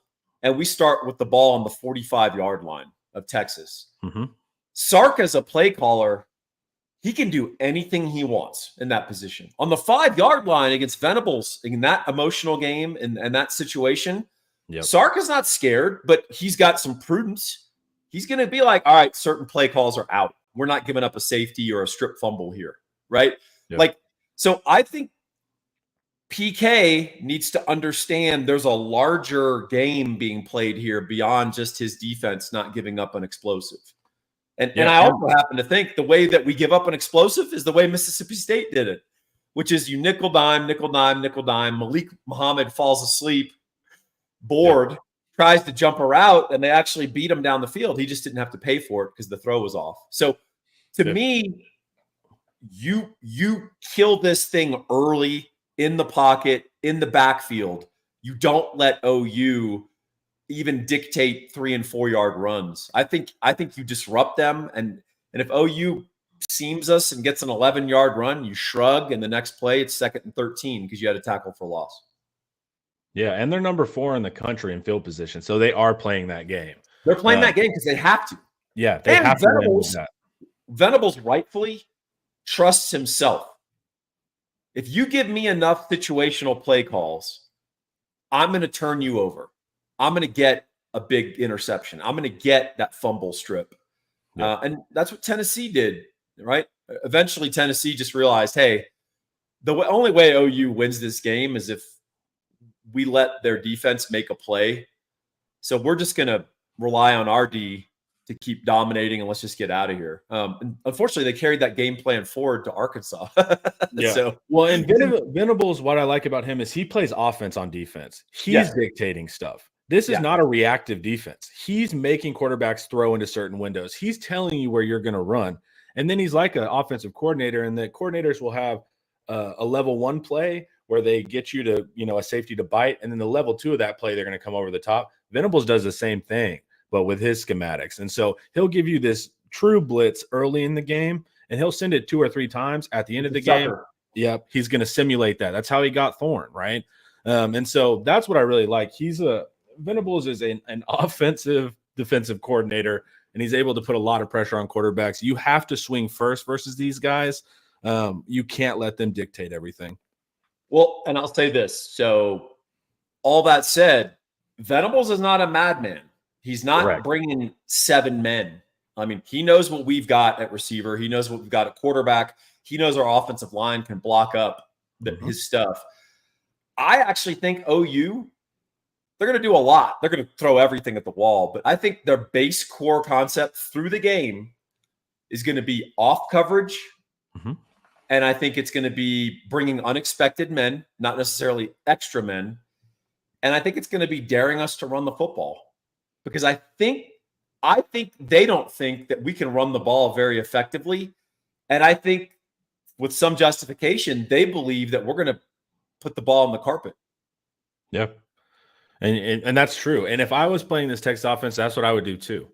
and we start with the ball on the 45-yard line of Texas. Mm-hmm. Sark, as a play caller, he can do anything he wants in that position. On the 5-yard line against Venables in that emotional game and that situation, Sark is not scared, but he's got some prudence. He's going to be like, all right, certain play calls are out. We're not giving up a safety or a strip fumble here, right? So I think PK needs to understand there's a larger game being played here beyond just his defense not giving up an explosive. And I also happen to think the way that we give up an explosive is the way Mississippi State did it, which is you nickel dime, nickel dime, nickel dime. Malik Muhammad falls asleep, bored, tries to jump a route, and they actually beat him down the field. He just didn't have to pay for it because the throw was off. So to me, you kill this thing early in the pocket, in the backfield. You don't let OU even dictate 3 and 4 yard runs. I think you disrupt them, and if OU seams us and gets an 11-yard run, you shrug, and the next play it's 2nd and 13 because you had a tackle for loss. Yeah, and they're number 4 in the country in field position, so they are playing that game. They're playing that game because they have to. Yeah, they And have to win with that. Venables rightfully trusts himself. If you give me enough situational play calls, I'm going to turn you over. I'm going to get a big interception. I'm going to get that fumble strip. Yeah. And that's what Tennessee did, right? Eventually, Tennessee just realized, hey, the only way OU wins this game is if we let their defense make a play. So we're just going to rely on our D to keep dominating, and let's just get out of here. And unfortunately, they carried that game plan forward to Arkansas. Yeah. So, well, and Venables, what I like about him is he plays offense on defense. He's dictating stuff. This is not a reactive defense. He's making quarterbacks throw into certain windows. He's telling you where you're going to run. And then he's like an offensive coordinator, and the coordinators will have a level 1 play where they get you to, a safety to bite. And then the level 2 of that play, they're going to come over the top. Venables does the same thing, but with his schematics. And so he'll give you this true blitz early in the game, and he'll send it 2 or 3 times at the end of the game. Yep. He's going to simulate that. That's how he got Thorne. Right. And so that's what I really like. Venables is an offensive defensive coordinator, and he's able to put a lot of pressure on quarterbacks. You have to swing first versus these guys. You can't let them dictate everything. Well, and I'll say this. So all that said, Venables is not a madman. He's not bringing 7 men. I mean, he knows what we've got at receiver. He knows what we've got at quarterback. He knows our offensive line can block up his stuff. I actually think OU, they're going to do a lot. They're going to throw everything at the wall. But I think their base core concept through the game is going to be off coverage. And I think it's going to be bringing unexpected men, not necessarily extra men. And I think it's going to be daring us to run the football, because I think they don't think that we can run the ball very effectively. And I think with some justification, they believe that we're going to put the ball on the carpet. Yeah. And that's true. And if I was playing this Texas offense, that's what I would do too.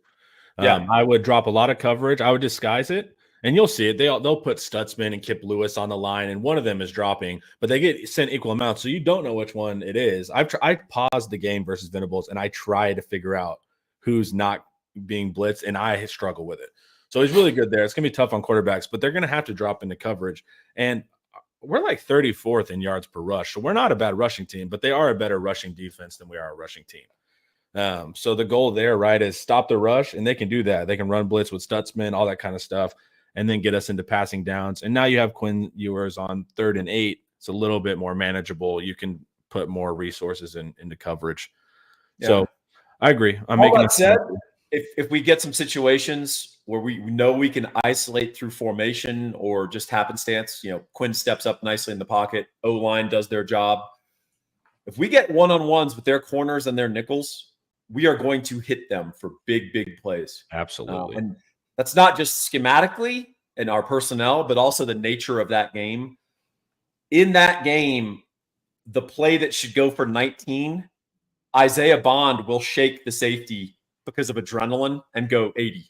I would drop a lot of coverage. I would disguise it. And you'll see it. They'll put Stutzman and Kip Lewis on the line, and one of them is dropping, but they get sent equal amounts, so you don't know which one it is. I paused the game versus Venables, and I try to figure out who's not being blitzed, and I struggle with it. So he's really good there. It's going to be tough on quarterbacks, but they're going to have to drop into coverage. And we're like 34th in yards per rush, so we're not a bad rushing team, but they are a better rushing defense than we are a rushing team. So the goal there, right, is stop the rush, and they can do that. They can run blitz with Stutzman, all that kind of stuff, and then get us into passing downs. And now you have Quinn Ewers on 3rd and 8. It's a little bit more manageable. You can put more resources into coverage. Yeah. So I agree. All that said, if we get some situations where we know we can isolate through formation or just happenstance, Quinn steps up nicely in the pocket, O-line does their job. If we get one-on-ones with their corners and their nickels, we are going to hit them for big, big plays. Absolutely. And that's not just schematically and our personnel, but also the nature of that game. In that game, the play that should go for 19, Isaiah Bond will shake the safety because of adrenaline and go 80.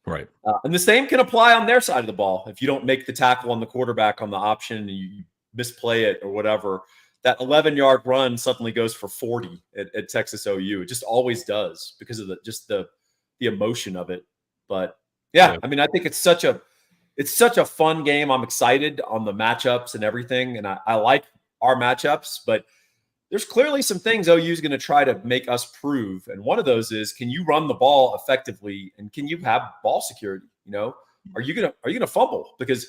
Right. And the same can apply on their side of the ball. If you don't make the tackle on the quarterback on the option and you misplay it or whatever, that 11-yard run suddenly goes for 40 at Texas OU. It just always does because of the emotion of it. But yeah, I mean, I think it's such a fun game. I'm excited on the matchups and everything, and I like our matchups. But there's clearly some things OU is going to try to make us prove, and one of those is, can you run the ball effectively, and can you have ball security? Are you gonna fumble? Because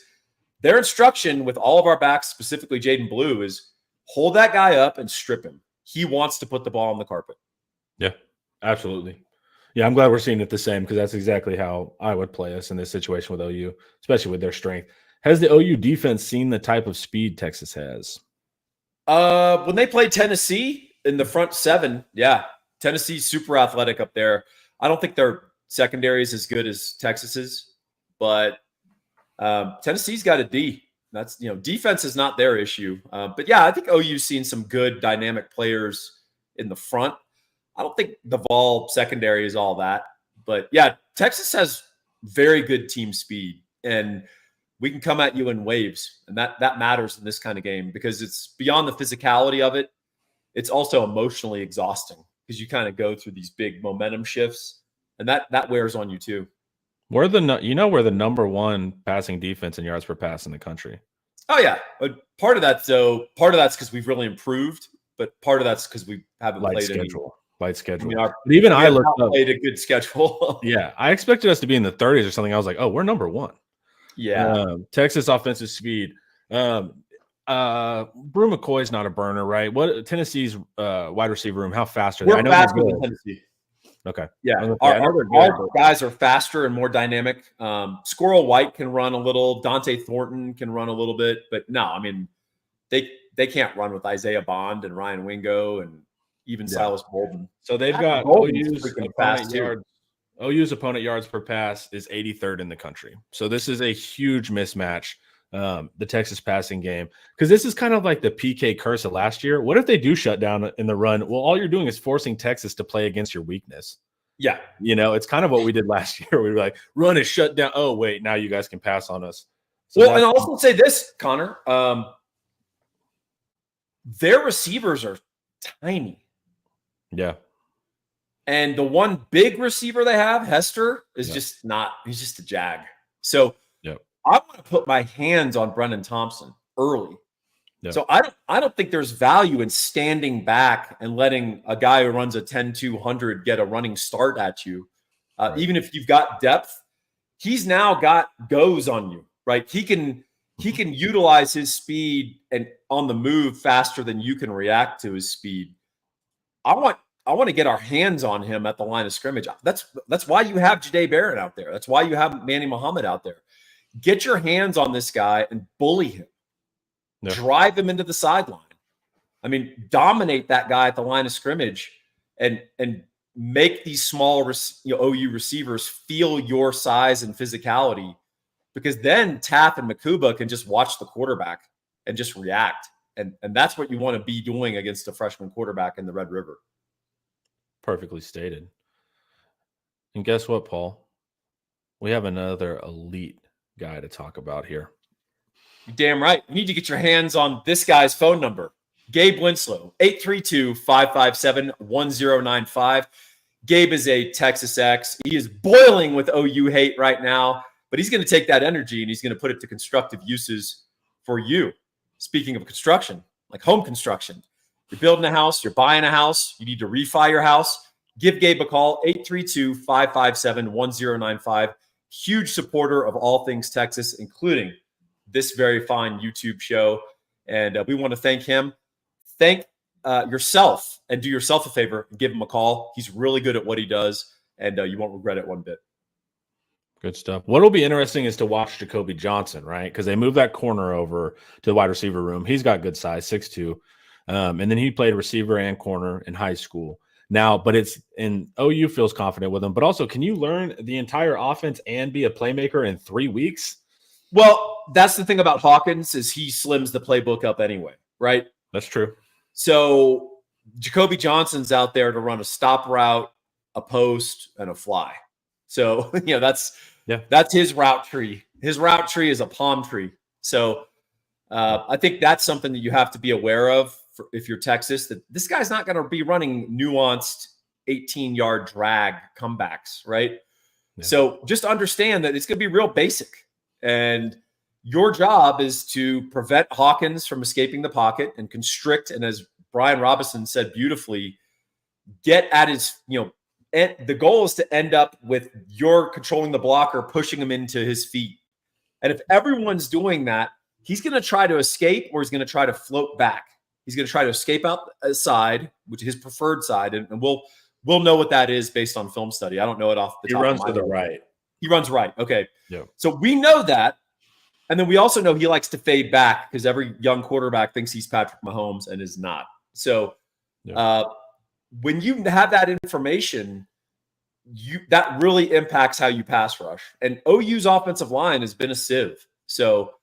their instruction with all of our backs, specifically Jaden Blue, is hold that guy up and strip him. He wants to put the ball on the carpet. Yeah, absolutely. Yeah, I'm glad we're seeing it the same, because that's exactly how I would play us in this situation with OU, especially with their strength. Has the OU defense seen the type of speed Texas has? When they played Tennessee in the front 7, yeah, Tennessee's super athletic up there. I don't think their secondary is as good as Texas's, but Tennessee's got a D. That's defense is not their issue. But yeah, I think OU's seen some good dynamic players in the front. I don't think the Vol secondary is all that, but yeah, Texas has very good team speed, and we can come at you in waves, and that matters in this kind of game because it's beyond the physicality of it. it's also emotionally exhausting because you kind of go through these big momentum shifts, and that wears on you too. We're the number one passing defense in yards per pass in the country. Oh yeah, but part of that's because we've really improved, but part of that's because we haven't played light schedule. I mean, even I looked up, played a good schedule. Yeah, I expected us to be in the 30s or something. I was like, oh, we're number one. Yeah, Texas offensive speed. Brew McCoy's not a burner, right? What Tennessee's wide receiver room? How fast are they? we're I know faster they're than good. Tennessee. Okay, Yeah, I know they're good, our guys are faster and more dynamic. Squirrel White can run a little. Dante Thornton can run a little bit, but no, I mean they can't run with Isaiah Bond and Ryan Wingo and even Silas Bolden. So they've got OU's opponent yards per pass is 83rd in the country. So this is a huge mismatch. The Texas passing game, because this is kind of like the PK curse of last year. What if they do shut down in the run? Well, all you're doing is forcing Texas to play against your weakness. Yeah, it's kind of what we did last year. We were like, run is shut down. Oh wait, now you guys can pass on us. So and I'll also say this, Connor. Their receivers are tiny. Yeah. And the one big receiver they have, Hester, is just not. He's just a jag. So I want to put my hands on Brendan Thompson early. Yep. So I don't think there's value in standing back and letting a guy who runs a 10-200 get a running start at you. Right. Even if you've got depth, he's now got goes on you, right? He can utilize his speed and on the move faster than you can react to his speed. I want to get our hands on him at the line of scrimmage. That's why you have Jahdae Barrett out there. That's why you have Manny Muhammad out there. Get your hands on this guy and bully him. Yeah. Drive him into the sideline. I mean, dominate that guy at the line of scrimmage and make these small OU receivers feel your size and physicality, because then Taff and Makuba can just watch the quarterback and just react. And that's what you want to be doing against a freshman quarterback in the Red River. Perfectly stated. And guess what, Paul? We have another elite guy to talk about here. You're damn right. You need to get your hands on this guy's phone number. Gabe Winslow, 832-557-1095. Gabe is a Texas X. He is boiling with OU hate right now, but he's going to take that energy and he's going to put it to constructive uses for you. Speaking of construction, like home construction, you're building a house, you're buying a house, you need to refi your house, give Gabe a call, 832-557-1095. Huge supporter of all things Texas, including this very fine YouTube show. And we want to thank him. Thank yourself and do yourself a favor and give him a call. He's really good at what he does, and you won't regret it one bit. Good stuff. What will be interesting is to watch Jacoby Johnson, right? Because they moved that corner over to the wide receiver room. He's got good size, 6'2". And then he played receiver and corner in high school. Now, but OU feels confident with him. But also, can you learn the entire offense and be a playmaker in 3 weeks? Well, that's the thing about Hawkins is he slims the playbook up anyway, right? That's true. So Jacoby Johnson's out there to run a stop route, a post, and a fly. So, that's his route tree. His route tree is a palm tree. So I think that's something that you have to be aware of if you're Texas, that this guy's not going to be running nuanced 18-yard drag comebacks, right? Yeah. So just understand that it's going to be real basic. And your job is to prevent Hawkins from escaping the pocket and constrict. And as Brian Robinson said beautifully, get at his, and the goal is to end up with your controlling the blocker, pushing him into his feet. And if everyone's doing that, he's going to try to escape or he's going to try to float back. He's going to try to escape out a side, which is his preferred side. And we'll know what that is based on film study. I don't know it off the top of my head. He runs to the right. He runs right. Okay. Yeah. So we know that. And then we also know he likes to fade back because every young quarterback thinks he's Patrick Mahomes and is not. So when you have that information, that really impacts how you pass rush. And OU's offensive line has been a sieve. So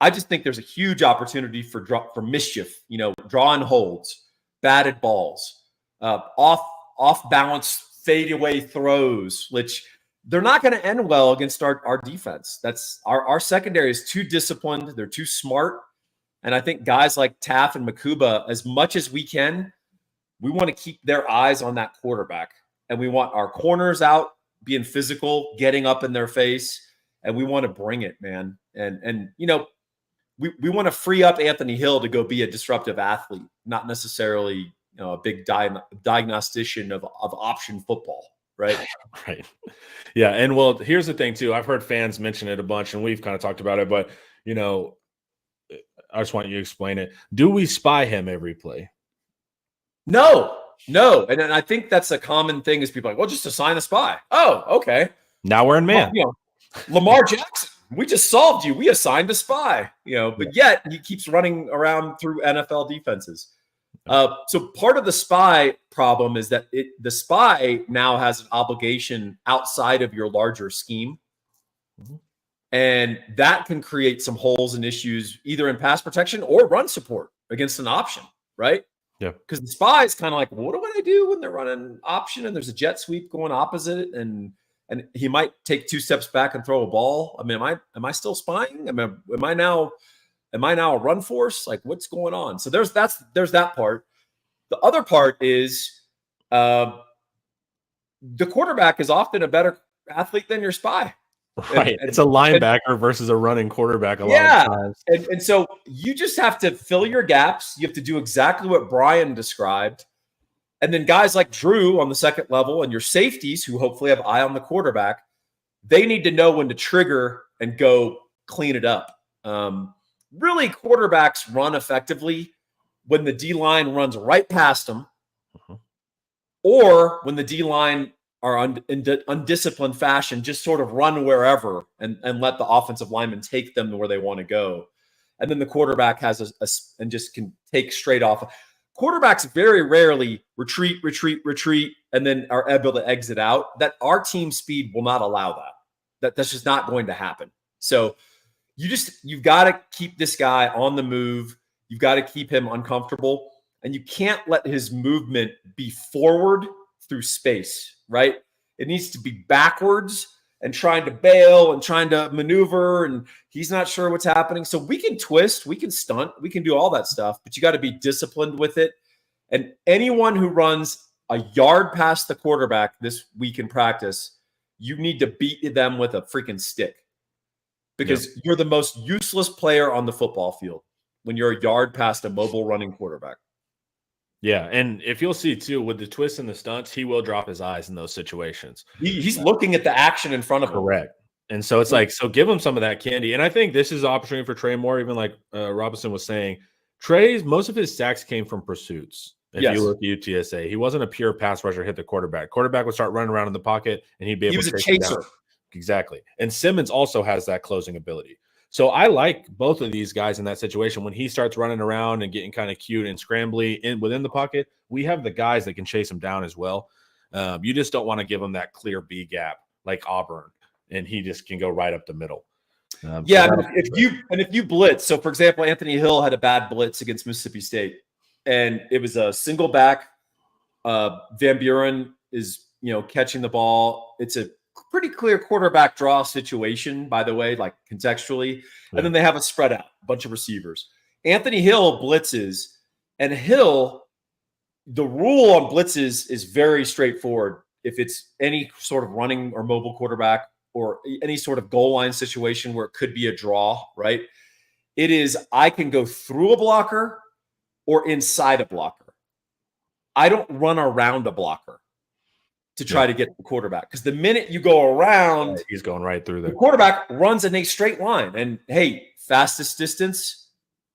I just think there's a huge opportunity for mischief, draw and holds, batted balls, off balance fadeaway throws, which they're not going to end well against our defense. That's our secondary is too disciplined. They're too smart. And I think guys like Taff and Makuba, as much as we can, we want to keep their eyes on that quarterback. And we want our corners out being physical, getting up in their face, and we want to bring it, man. And you know, we want to free up Anthony Hill to go be a disruptive athlete, not necessarily, you know, a big diagnostician of option football, right? Right. Yeah. And well, here's the thing too. I've heard fans mention it a bunch, and we've kind of talked about it, but you know, I just want you to explain it. Do we spy him every play? No. And I think that's a common thing is people are like, well, just assign a spy. Oh, okay. Now we're in man. Well, you know, Lamar Jackson, we just solved you. We assigned a spy, you know, but yet he keeps running around through NFL defenses. So part of the spy problem is that the spy now has an obligation outside of your larger scheme. Mm-hmm. And that can create some holes and issues either in pass protection or run support against an option, right? Yeah. Because the spy is kind of like, what do I do when they're running option and there's a jet sweep going opposite and he might take 2 steps back and throw a ball? I mean, am I still spying? Am I now a run force? Like, what's going on? So there's that part. The other part is the quarterback is often a better athlete than your spy. Right. It's a linebacker versus a running quarterback a lot of times. And so you just have to fill your gaps. You have to do exactly what Brian described. And then guys like Drew on the second level and your safeties who hopefully have eye on the quarterback, they need to know when to trigger and go clean it up. Really, quarterbacks run effectively when the D-line runs right past them, or when the D-line are in undisciplined fashion, just sort of run wherever and let the offensive lineman take them to where they want to go. And then the quarterback has and just can take straight off. Quarterbacks very rarely retreat, and then are able to exit out. That our team speed will not allow that. That's just not going to happen. So you've got to keep this guy on the move. You've got to keep him uncomfortable, and you can't let his movement be forward through space, right? It needs to be backwards and trying to bail and trying to maneuver, and he's not sure what's happening. So we can twist, we can stunt, we can do all that stuff, but you got to be disciplined with it. And anyone who runs a yard past the quarterback this week in practice, you need to beat them with a freaking stick because you're the most useless player on the football field when you're a yard past a mobile running quarterback. Yeah, and if you'll see too, with the twists and the stunts, he will drop his eyes in those situations. He's looking at the action in front of him. Correct. And so it's like, so give him some of that candy. And I think this is an opportunity for Trey Moore, even like Robinson was saying. Most of his sacks came from pursuits. If you look at UTSA, he wasn't a pure pass rusher, hit the quarterback. Quarterback would start running around in the pocket, and he'd be able to chase him down. He was a chaser. Exactly. And Simmons also has that closing ability. So I like both of these guys in that situation. When he starts running around and getting kind of cute and scrambly within the pocket, we have the guys that can chase him down as well. You just don't want to give him that clear B gap like Auburn, and he just can go right up the middle. If you blitz, so for example, Anthony Hill had a bad blitz against Mississippi State, and it was a single back. Van Buren is catching the ball. It's a pretty clear quarterback draw situation, by the way, like contextually. And then they have a spread out, a bunch of receivers. Anthony Hill blitzes, and Hill, the rule on blitzes is very straightforward. If it's any sort of running or mobile quarterback or any sort of goal line situation where it could be a draw, right? It is, I can go through a blocker or inside a blocker. I don't run around a blocker to try to get the quarterback. Because the minute you go around, he's going right through there. The quarterback runs in a straight line. And hey, fastest distance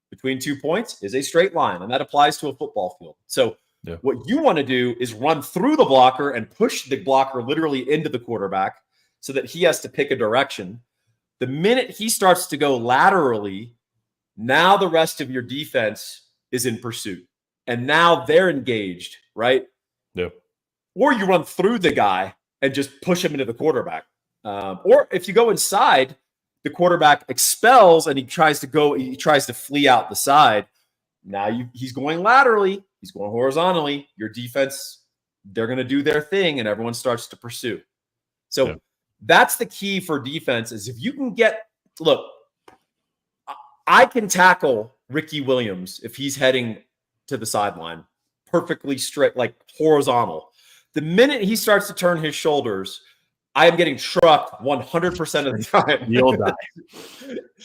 between 2 points is a straight line. And that applies to a football field. So what you want to do is run through the blocker and push the blocker literally into the quarterback so that he has to pick a direction. The minute he starts to go laterally, now the rest of your defense is in pursuit. And now they're engaged, right? Yeah. Or you run through the guy and just push him into the quarterback. Or if you go inside, the quarterback expels and he tries to flee out the side. Now he's going laterally. He's going horizontally. Your defense, they're going to do their thing and everyone starts to pursue. So that's the key for defense is if you can look, I can tackle Ricky Williams if he's heading to the sideline perfectly straight, like horizontal. The minute he starts to turn his shoulders, I am getting trucked 100% of the time. You'll die.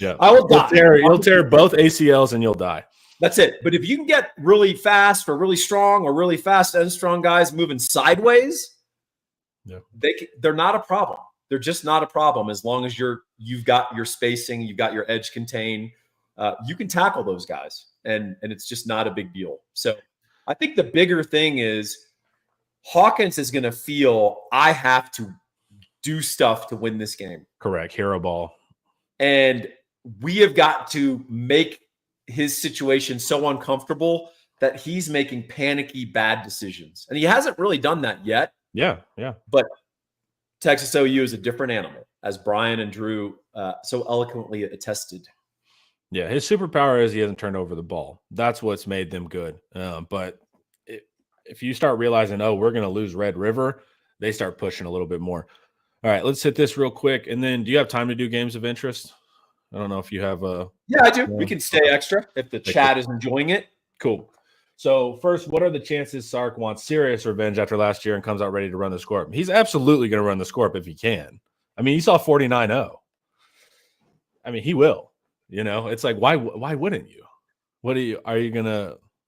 Yeah, I will die. You'll tear both ACLs and you'll die. That's it. But if you can get really fast or really strong or really fast and strong guys moving sideways, they're not a problem. They're just not a problem as long as you've got your spacing, you've got your edge contained. You can tackle those guys, and it's just not a big deal. So I think the bigger thing is Hawkins is going to feel I have to do stuff to win this game. Correct. Hero ball. And we have got to make his situation so uncomfortable that he's making panicky bad decisions. And he hasn't really done that yet. Yeah. But Texas OU is a different animal, as Brian and Drew so eloquently attested. Yeah, his superpower is he hasn't turned over the ball. That's what's made them good. But if you start realizing, we're going to lose Red River, they start pushing a little bit more. All right, let's hit this real quick. And then do you have time to do games of interest? I don't know if you have a... Yeah, I do. We can stay extra if the chat is enjoying it. Cool. So first, what are the chances Sark wants serious revenge after last year and comes out ready to run the score? He's absolutely going to run the score if he can. I mean, he saw 49-0. I mean, he will. It's like, why wouldn't you?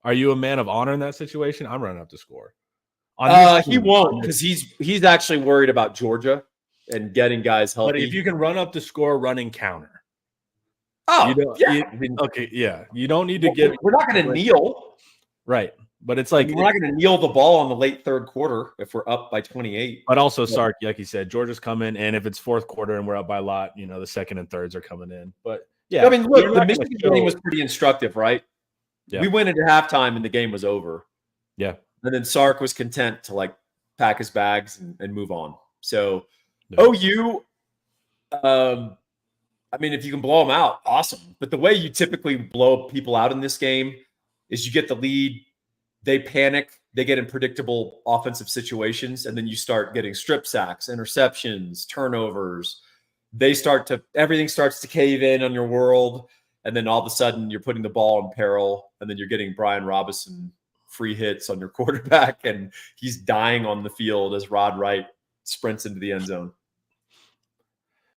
Are you a man of honor in that situation? I'm running up the score. He won't, because he's actually worried about Georgia and getting guys healthy. But if you can run up the score running counter. You don't need to get. We're not going to kneel. Right. But it's like we're not going to kneel the ball on the late third quarter if we're up by 28. But also, Sark, like you said, Georgia's coming, and if it's fourth quarter and we're up by a lot, the second and thirds are coming in. But yeah, I mean, look, the Michigan game was pretty instructive, right? Yeah. We went into halftime and the game was over. Yeah. And then Sark was content to pack his bags and move on. So OU, I mean, if you can blow them out, awesome. But the way you typically blow people out in this game is you get the lead, they panic, they get in predictable offensive situations, and then you start getting strip sacks, interceptions, turnovers. Everything starts to cave in on your world, and then all of a sudden you're putting the ball in peril, and then you're getting Brian Robinson free hits on your quarterback, and he's dying on the field as Rod Wright sprints into the end zone.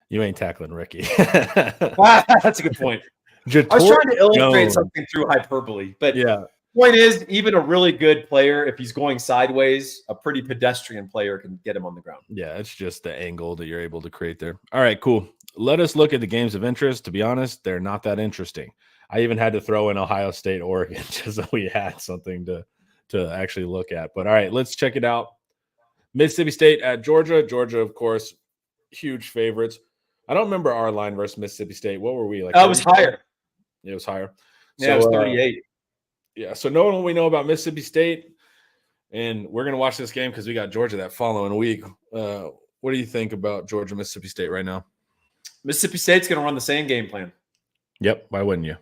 You ain't tackling Ricky. That's a good point. I was trying to illustrate something through hyperbole, but the point is, even a really good player, if he's going sideways, a pretty pedestrian player can get him on the ground. Yeah, it's just the angle that you're able to create there. All right, cool. Let us look at the games of interest. To be honest, they're not that interesting. I even had to throw in Ohio State, Oregon, just so we had something to actually look at. But all right, let's check it out. Mississippi State at Georgia. Georgia, of course, huge favorites. I don't remember our line versus Mississippi State. What were we like? It was higher. It was higher. Yeah, it was 38. So knowing what we know about Mississippi State, and we're going to watch this game because we got Georgia that following week. What do you think about Georgia, Mississippi State right now? Mississippi State's going to run the same game plan. Yep. Why wouldn't you?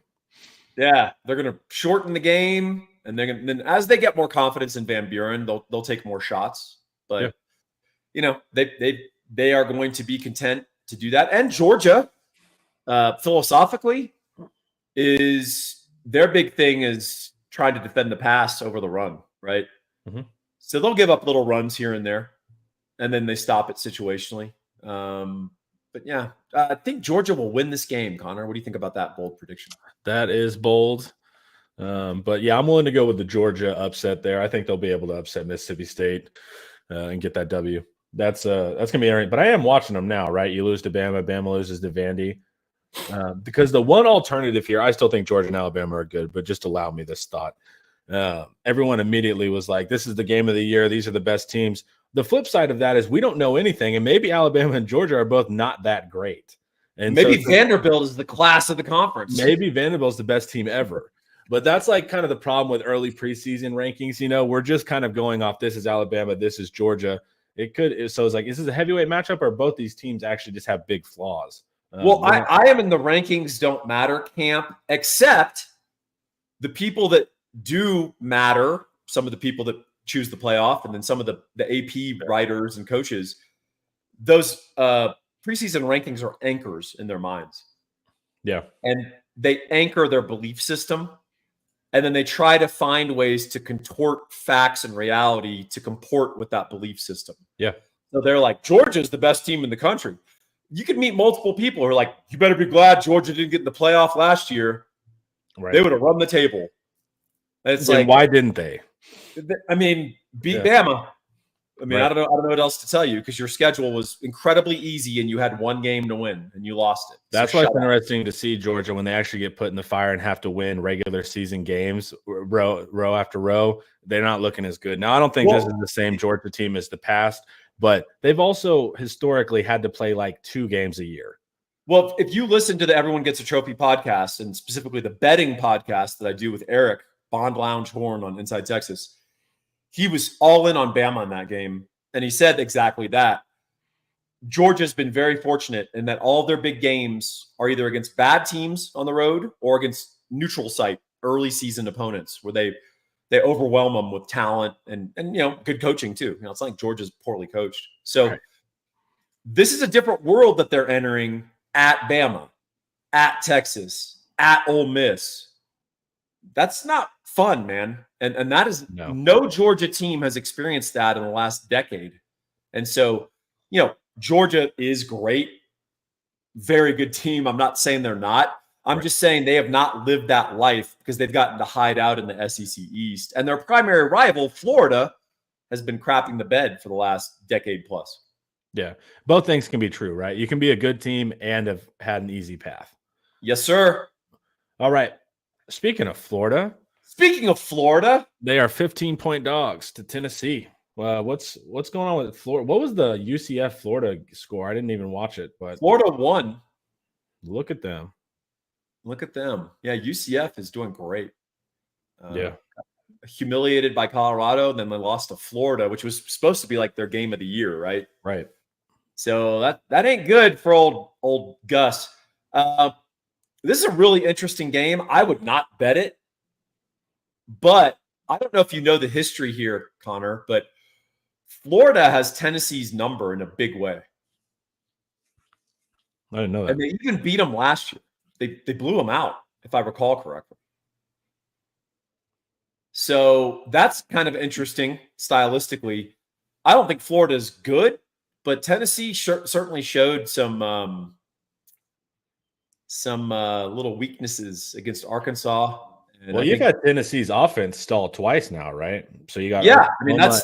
Yeah, they're going to shorten the game, and then as they get more confidence in Van Buren, they'll take more shots. But they are going to be content to do that. And Georgia, philosophically, is their big thing is trying to defend the pass over the run, right? Mm-hmm. So they'll give up little runs here and there, and then they stop it situationally. But yeah, I think Georgia will win this game. Connor, what do you think about that bold prediction? That is bold. But yeah, I'm willing to go with the Georgia upset there. I think they'll be able to upset Mississippi State and get that W. That's gonna be interesting. But I am watching them now, right? You lose to Bama, Bama loses to Vandy. Because the one alternative here, I still think Georgia and Alabama are good, but just allow me this thought. Everyone immediately was like, this is the game of the year. These are the best teams. The flip side of that is we don't know anything, and maybe Alabama and Georgia are both not that great. And maybe Vanderbilt is the class of the conference. Maybe Vanderbilt's the best team ever. But that's like kind of the problem with early preseason rankings. We're just kind of going off, this is Alabama, this is Georgia. So it's like, is this a heavyweight matchup, or both these teams actually just have big flaws? Well, I am in the rankings don't matter camp, except the people that do matter, some of the people that choose the playoff, and then some of the AP writers and coaches, those preseason rankings are anchors in their minds. Yeah. And they anchor their belief system. And then they try to find ways to contort facts and reality to comport with that belief system. Yeah. So they're like, Georgia's the best team in the country. You could meet multiple people who are like, you better be glad Georgia didn't get in the playoff last year. Right. They would have run the table. And it's then like, why didn't they? I mean, beat Yeah. Bama. I mean, Right. I don't know what else to tell you because your schedule was incredibly easy and you had one game to win and you lost it. That's So why shut it's up. interesting to see Georgia when they actually get put in the fire and have to win regular season games row after row. They're not looking as good. Now, I don't think this is the same Georgia team as the past, but they've also historically had to play like 2 games a year. Well, if you listen to the Everyone Gets a Trophy podcast and specifically the betting podcast that I do with Eric, Bond Lounge Horn on Inside Texas, he was all in on Bama in that game. And he said exactly that. Georgia's been very fortunate in that all of their big games are either against bad teams on the road or against neutral site early season opponents where they overwhelm them with talent and good coaching too. It's not like Georgia's poorly coached. So Right. This is a different world that they're entering at Bama, at Texas, at Ole Miss. That's not fun, man. And that is no Georgia team has experienced that in the last decade. And so, Georgia is great. Very good team. I'm not saying they're not. I'm just saying they have not lived that life because they've gotten to hide out in the SEC East. And their primary rival, Florida, has been crapping the bed for the last decade plus. Yeah. Both things can be true, right? You can be a good team and have had an easy path. Yes, sir. All right. Speaking of Florida, they are 15-point dogs to Tennessee. What's going on with Florida? What was the UCF Florida score? I didn't even watch it, but Florida won. Look at them. Yeah, UCF is doing great. Yeah. Humiliated by Colorado, then they lost to Florida, which was supposed to be like their game of the year, right? Right. So that ain't good for old Gus. This is a really interesting game. I would not bet it, but I don't know if you know the history here, Connor, but Florida has Tennessee's number in a big way. I didn't know that. And they even beat them last year. They blew them out, if I recall correctly. So that's kind of interesting stylistically. I don't think Florida is good, but Tennessee certainly showed some little weaknesses against Arkansas. And you got Tennessee's offense stalled twice now, right? So you got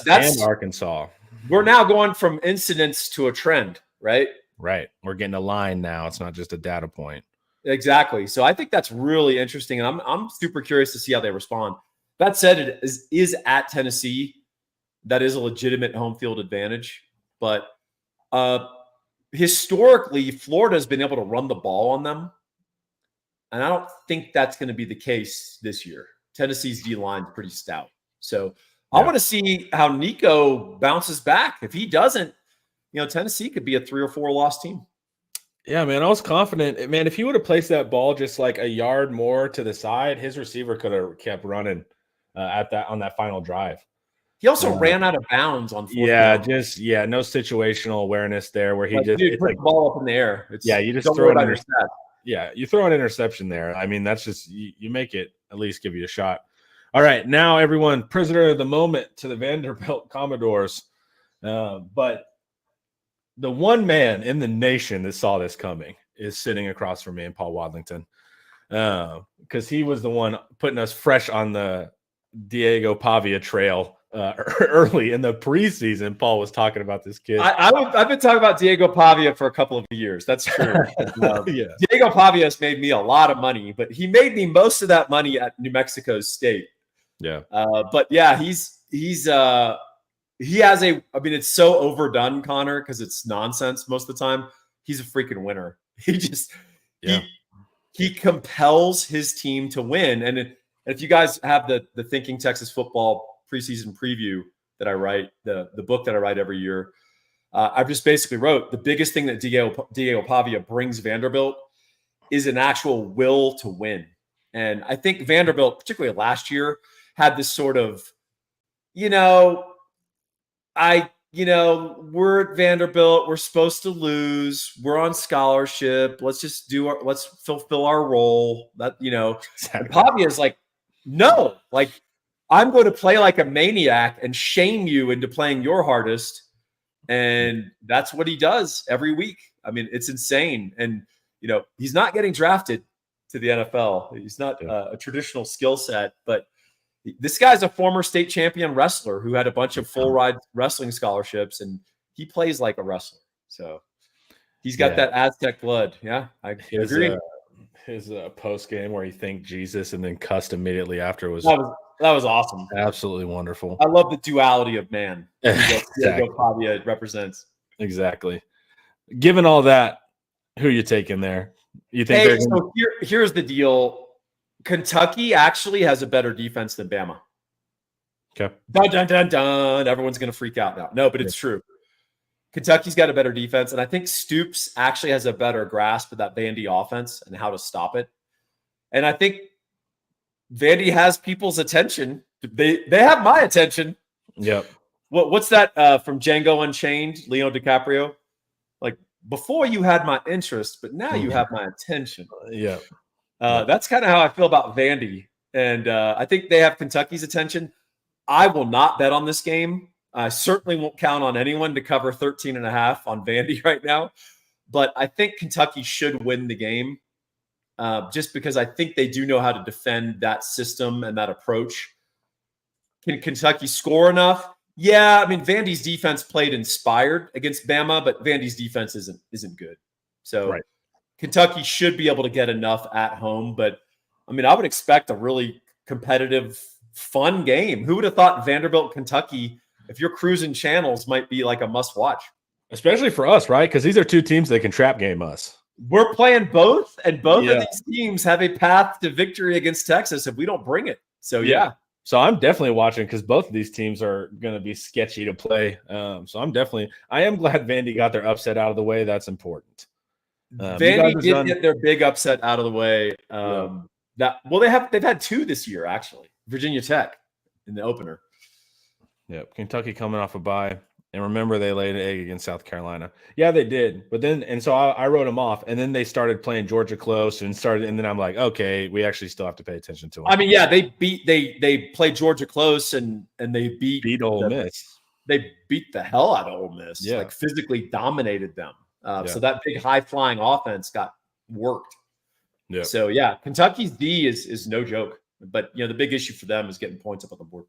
that's Arkansas. We're now going from incidents to a trend, right? Right. We're getting a line now. It's not just a data point. Exactly. So I think that's really interesting, and I'm super curious to see how they respond. That said, it is at Tennessee. That is a legitimate home field advantage, but historically, Florida has been able to run the ball on them. And I don't think that's going to be the case this year. Tennessee's D-line is pretty stout. So I want to see how Nico bounces back. If he doesn't, Tennessee could be a 3 or 4 loss team. Yeah, man, I was confident. Man, if he would have placed that ball just like a yard more to the side, his receiver could have kept running on that final drive. He also ran out of bounds on fourth down. No situational awareness there where he put the ball up in the air. You just throw it. Yeah, you throw an interception there. I mean, that's just you make it at least give you a shot. All right, now everyone, prisoner of the moment to the Vanderbilt Commodores. But the one man in the nation that saw this coming is sitting across from me and Paul Wadlington, because he was the one putting us fresh on the Diego Pavia trail early in the preseason. Paul was talking about this kid. I've been talking about Diego Pavia for a couple of years. That's true. Diego Pavia has made me a lot of money, but he made me most of that money at New Mexico State. Yeah. But yeah, he has it's so overdone, Connor, because it's nonsense most of the time. He's a freaking winner. He compels his team to win. And if you guys have the Thinking Texas Football preseason preview that I write, the book that I write every year, I just basically wrote the biggest thing that Diego Pavia brings Vanderbilt is an actual will to win. And I think Vanderbilt, particularly last year, had this sort of, we're at Vanderbilt, we're supposed to lose, we're on scholarship, let's fulfill our role. That, exactly. Pavia is like, No, like I'm going to play like a maniac and shame you into playing your hardest. And that's what he does every week. I mean, it's insane. And, he's not getting drafted to the NFL. He's not a traditional skill set, but this guy's a former state champion wrestler who had a bunch of full ride wrestling scholarships, and he plays like a wrestler. So he's got that Aztec blood. Yeah, I agree. His post game where he thanked Jesus and then cussed immediately after was that was awesome. Absolutely wonderful. I love the duality of man. Exactly. What Pavia represents. Exactly. Given all that, who you taking there? You think? So here's the deal. Kentucky actually has a better defense than Bama. Okay. Dun, dun, dun, dun. Everyone's going to freak out now. No, but it's true. Kentucky's got a better defense, and I think Stoops actually has a better grasp of that Vandy offense and how to stop it. And I think Vandy has people's attention. They have my attention. Yep. What's that from Django Unchained, Leo DiCaprio? Like, before you had my interest, but now you have my attention. Yeah. That's kind of how I feel about Vandy. And I think they have Kentucky's attention. I will not bet on this game. I certainly won't count on anyone to cover 13.5 on Vandy right now. But I think Kentucky should win the game just because I think they do know how to defend that system and that approach. Can Kentucky score enough? Yeah, I mean, Vandy's defense played inspired against Bama, but Vandy's defense isn't good. So Kentucky should be able to get enough at home. But, I mean, I would expect a really competitive, fun game. Who would have thought Vanderbilt, Kentucky, if you're cruising channels, might be like a must-watch? Especially for us, right? Because these are two teams that can trap game us. We're playing both, and both of these teams have a path to victory against Texas if we don't bring it. So, yeah. So I'm definitely watching because both of these teams are going to be sketchy to play. So I am glad Vandy got their upset out of the way. That's important. Vandy did get their big upset out of the way. They've had two this year, actually. Virginia Tech in the opener. Yep. Kentucky coming off a bye. And remember, they laid an egg against South Carolina. Yeah, they did. But then, so I wrote them off. And then they started playing Georgia close and then I'm like, okay, we actually still have to pay attention to them. I mean, yeah, they played Georgia close and they beat Ole Miss. They beat the hell out of Ole Miss. Yeah. Like physically dominated them. So that big high flying offense got worked. Yeah. So yeah, Kentucky's D is no joke. But the big issue for them is getting points up on the board.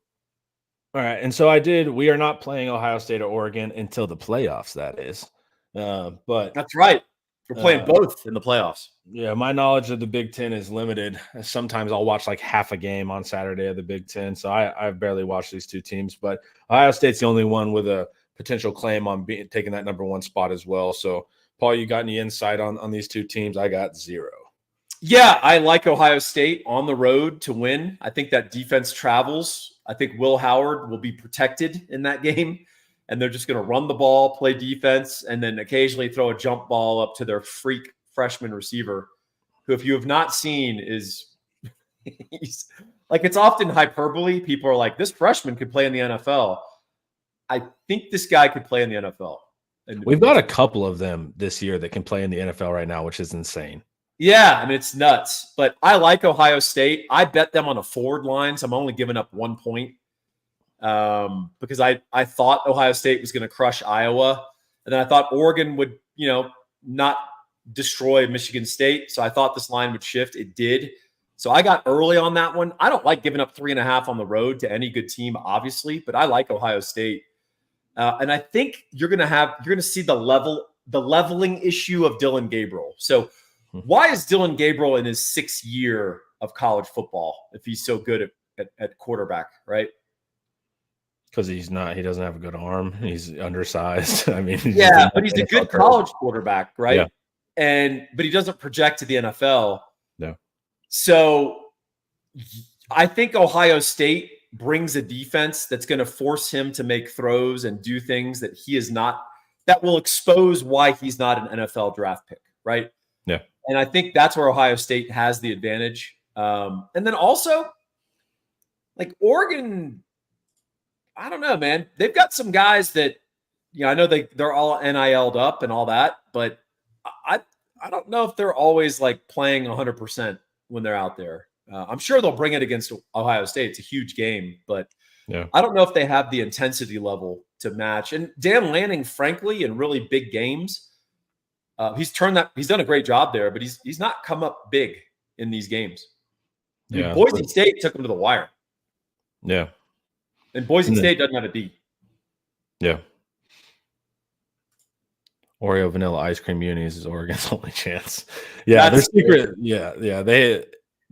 All right, and so we are not playing Ohio State or Oregon until the playoffs, that is. But that's right. We're playing both in the playoffs. Yeah, my knowledge of the Big Ten is limited. Sometimes I'll watch like half a game on Saturday of the Big Ten, so I've barely watched these two teams. But Ohio State's the only one with a potential claim on taking that number one spot as well. So, Paul, you got any insight on these two teams? I got zero. Yeah, I like Ohio State on the road to win. I think that defense travels. I think Will Howard will be protected in that game, and they're just going to run the ball, play defense, and then occasionally throw a jump ball up to their freak freshman receiver, who, if you have not seen, he's like, it's often hyperbole. People are like, this freshman could play in the NFL. I think this guy could play in the NFL. And we've got a couple of them this year that can play in the NFL right now, which is insane. Yeah, I mean, it's nuts. But I like Ohio State. I bet them on a forward line, so I'm only giving up 1 point because I thought Ohio State was going to crush Iowa. And then I thought Oregon would, not destroy Michigan State. So I thought this line would shift. It did. So I got early on that one. I don't like giving up 3.5 on the road to any good team, obviously, but I like Ohio State. And I think you're going to see the leveling issue of Dylan Gabriel. So why is Dylan Gabriel in his 6th year of college football if he's so good at quarterback, right? Because he doesn't have a good arm. He's undersized. I mean, but he's a good college quarterback, right? Yeah. But he doesn't project to the NFL. No. So I think Ohio State brings a defense that's going to force him to make throws and do things that he is not, that will expose why he's not an NFL draft pick, right? Yeah. And I think that's where Ohio State has the advantage. And then also, like Oregon, I don't know, man. They've got some guys that, I know they're all NIL'd up and all that, but I don't know if they're always like playing 100% when they're out there. I'm sure they'll bring it against Ohio State. It's a huge game, but Yeah. I don't know if they have the intensity level to match. And Dan Lanning, frankly, in really big games, he's done a great job there, but he's not come up big in these games. I mean, Boise State took him to the wire. Yeah. And Boise State doesn't have a D. Yeah. Oreo vanilla ice cream unis is Oregon's only chance. Yeah, their secret. Yeah.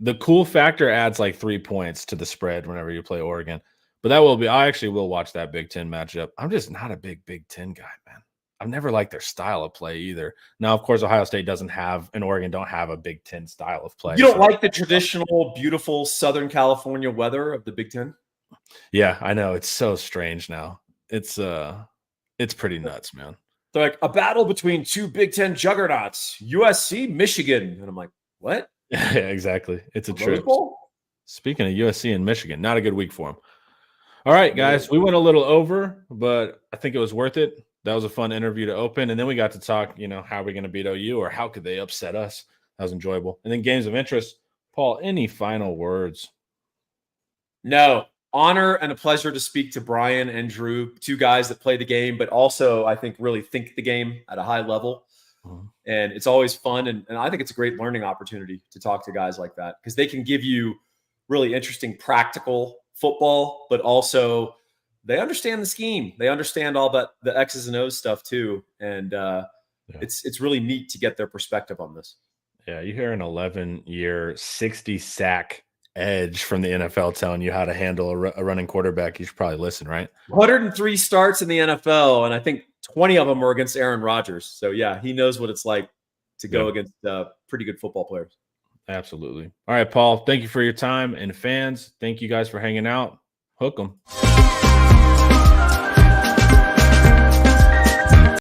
The cool factor adds like 3 points to the spread whenever you play Oregon. But I actually will watch that Big Ten matchup. I'm just not a big Big Ten guy, man. I've never liked their style of play either. Now, of course, Ohio State and Oregon don't have a Big Ten style of play. You don't like the traditional, beautiful Southern California weather of the Big Ten? Yeah, I know. It's so strange now. It's pretty nuts, man. They're like a battle between two Big Ten juggernauts, USC, Michigan. And I'm like, what? Yeah, exactly. It's a trip. Speaking of USC and Michigan, not a good week for them. All right, guys, we went a little over, but I think it was worth it. That was a fun interview to open. And then we got to talk, how are we going to beat OU or how could they upset us? That was enjoyable. And then games of interest. Paul, any final words? No. Honor and a pleasure to speak to Brian and Drew, two guys that play the game, but also I think really think the game at a high level. Mm-hmm. And it's always fun. And I think it's a great learning opportunity to talk to guys like that because they can give you really interesting practical football, but also they understand the scheme. They understand all that, the X's and O's stuff too. And it's really neat to get their perspective on this. Yeah, you hear an 11-year 60 sack edge from the NFL telling you how to handle a running quarterback, you should probably listen, right? 103 starts in the NFL, and I think 20 of them were against Aaron Rodgers. So, yeah, he knows what it's like to go against pretty good football players. Absolutely. All right, Paul, thank you for your time. And fans, thank you guys for hanging out. Hook 'em.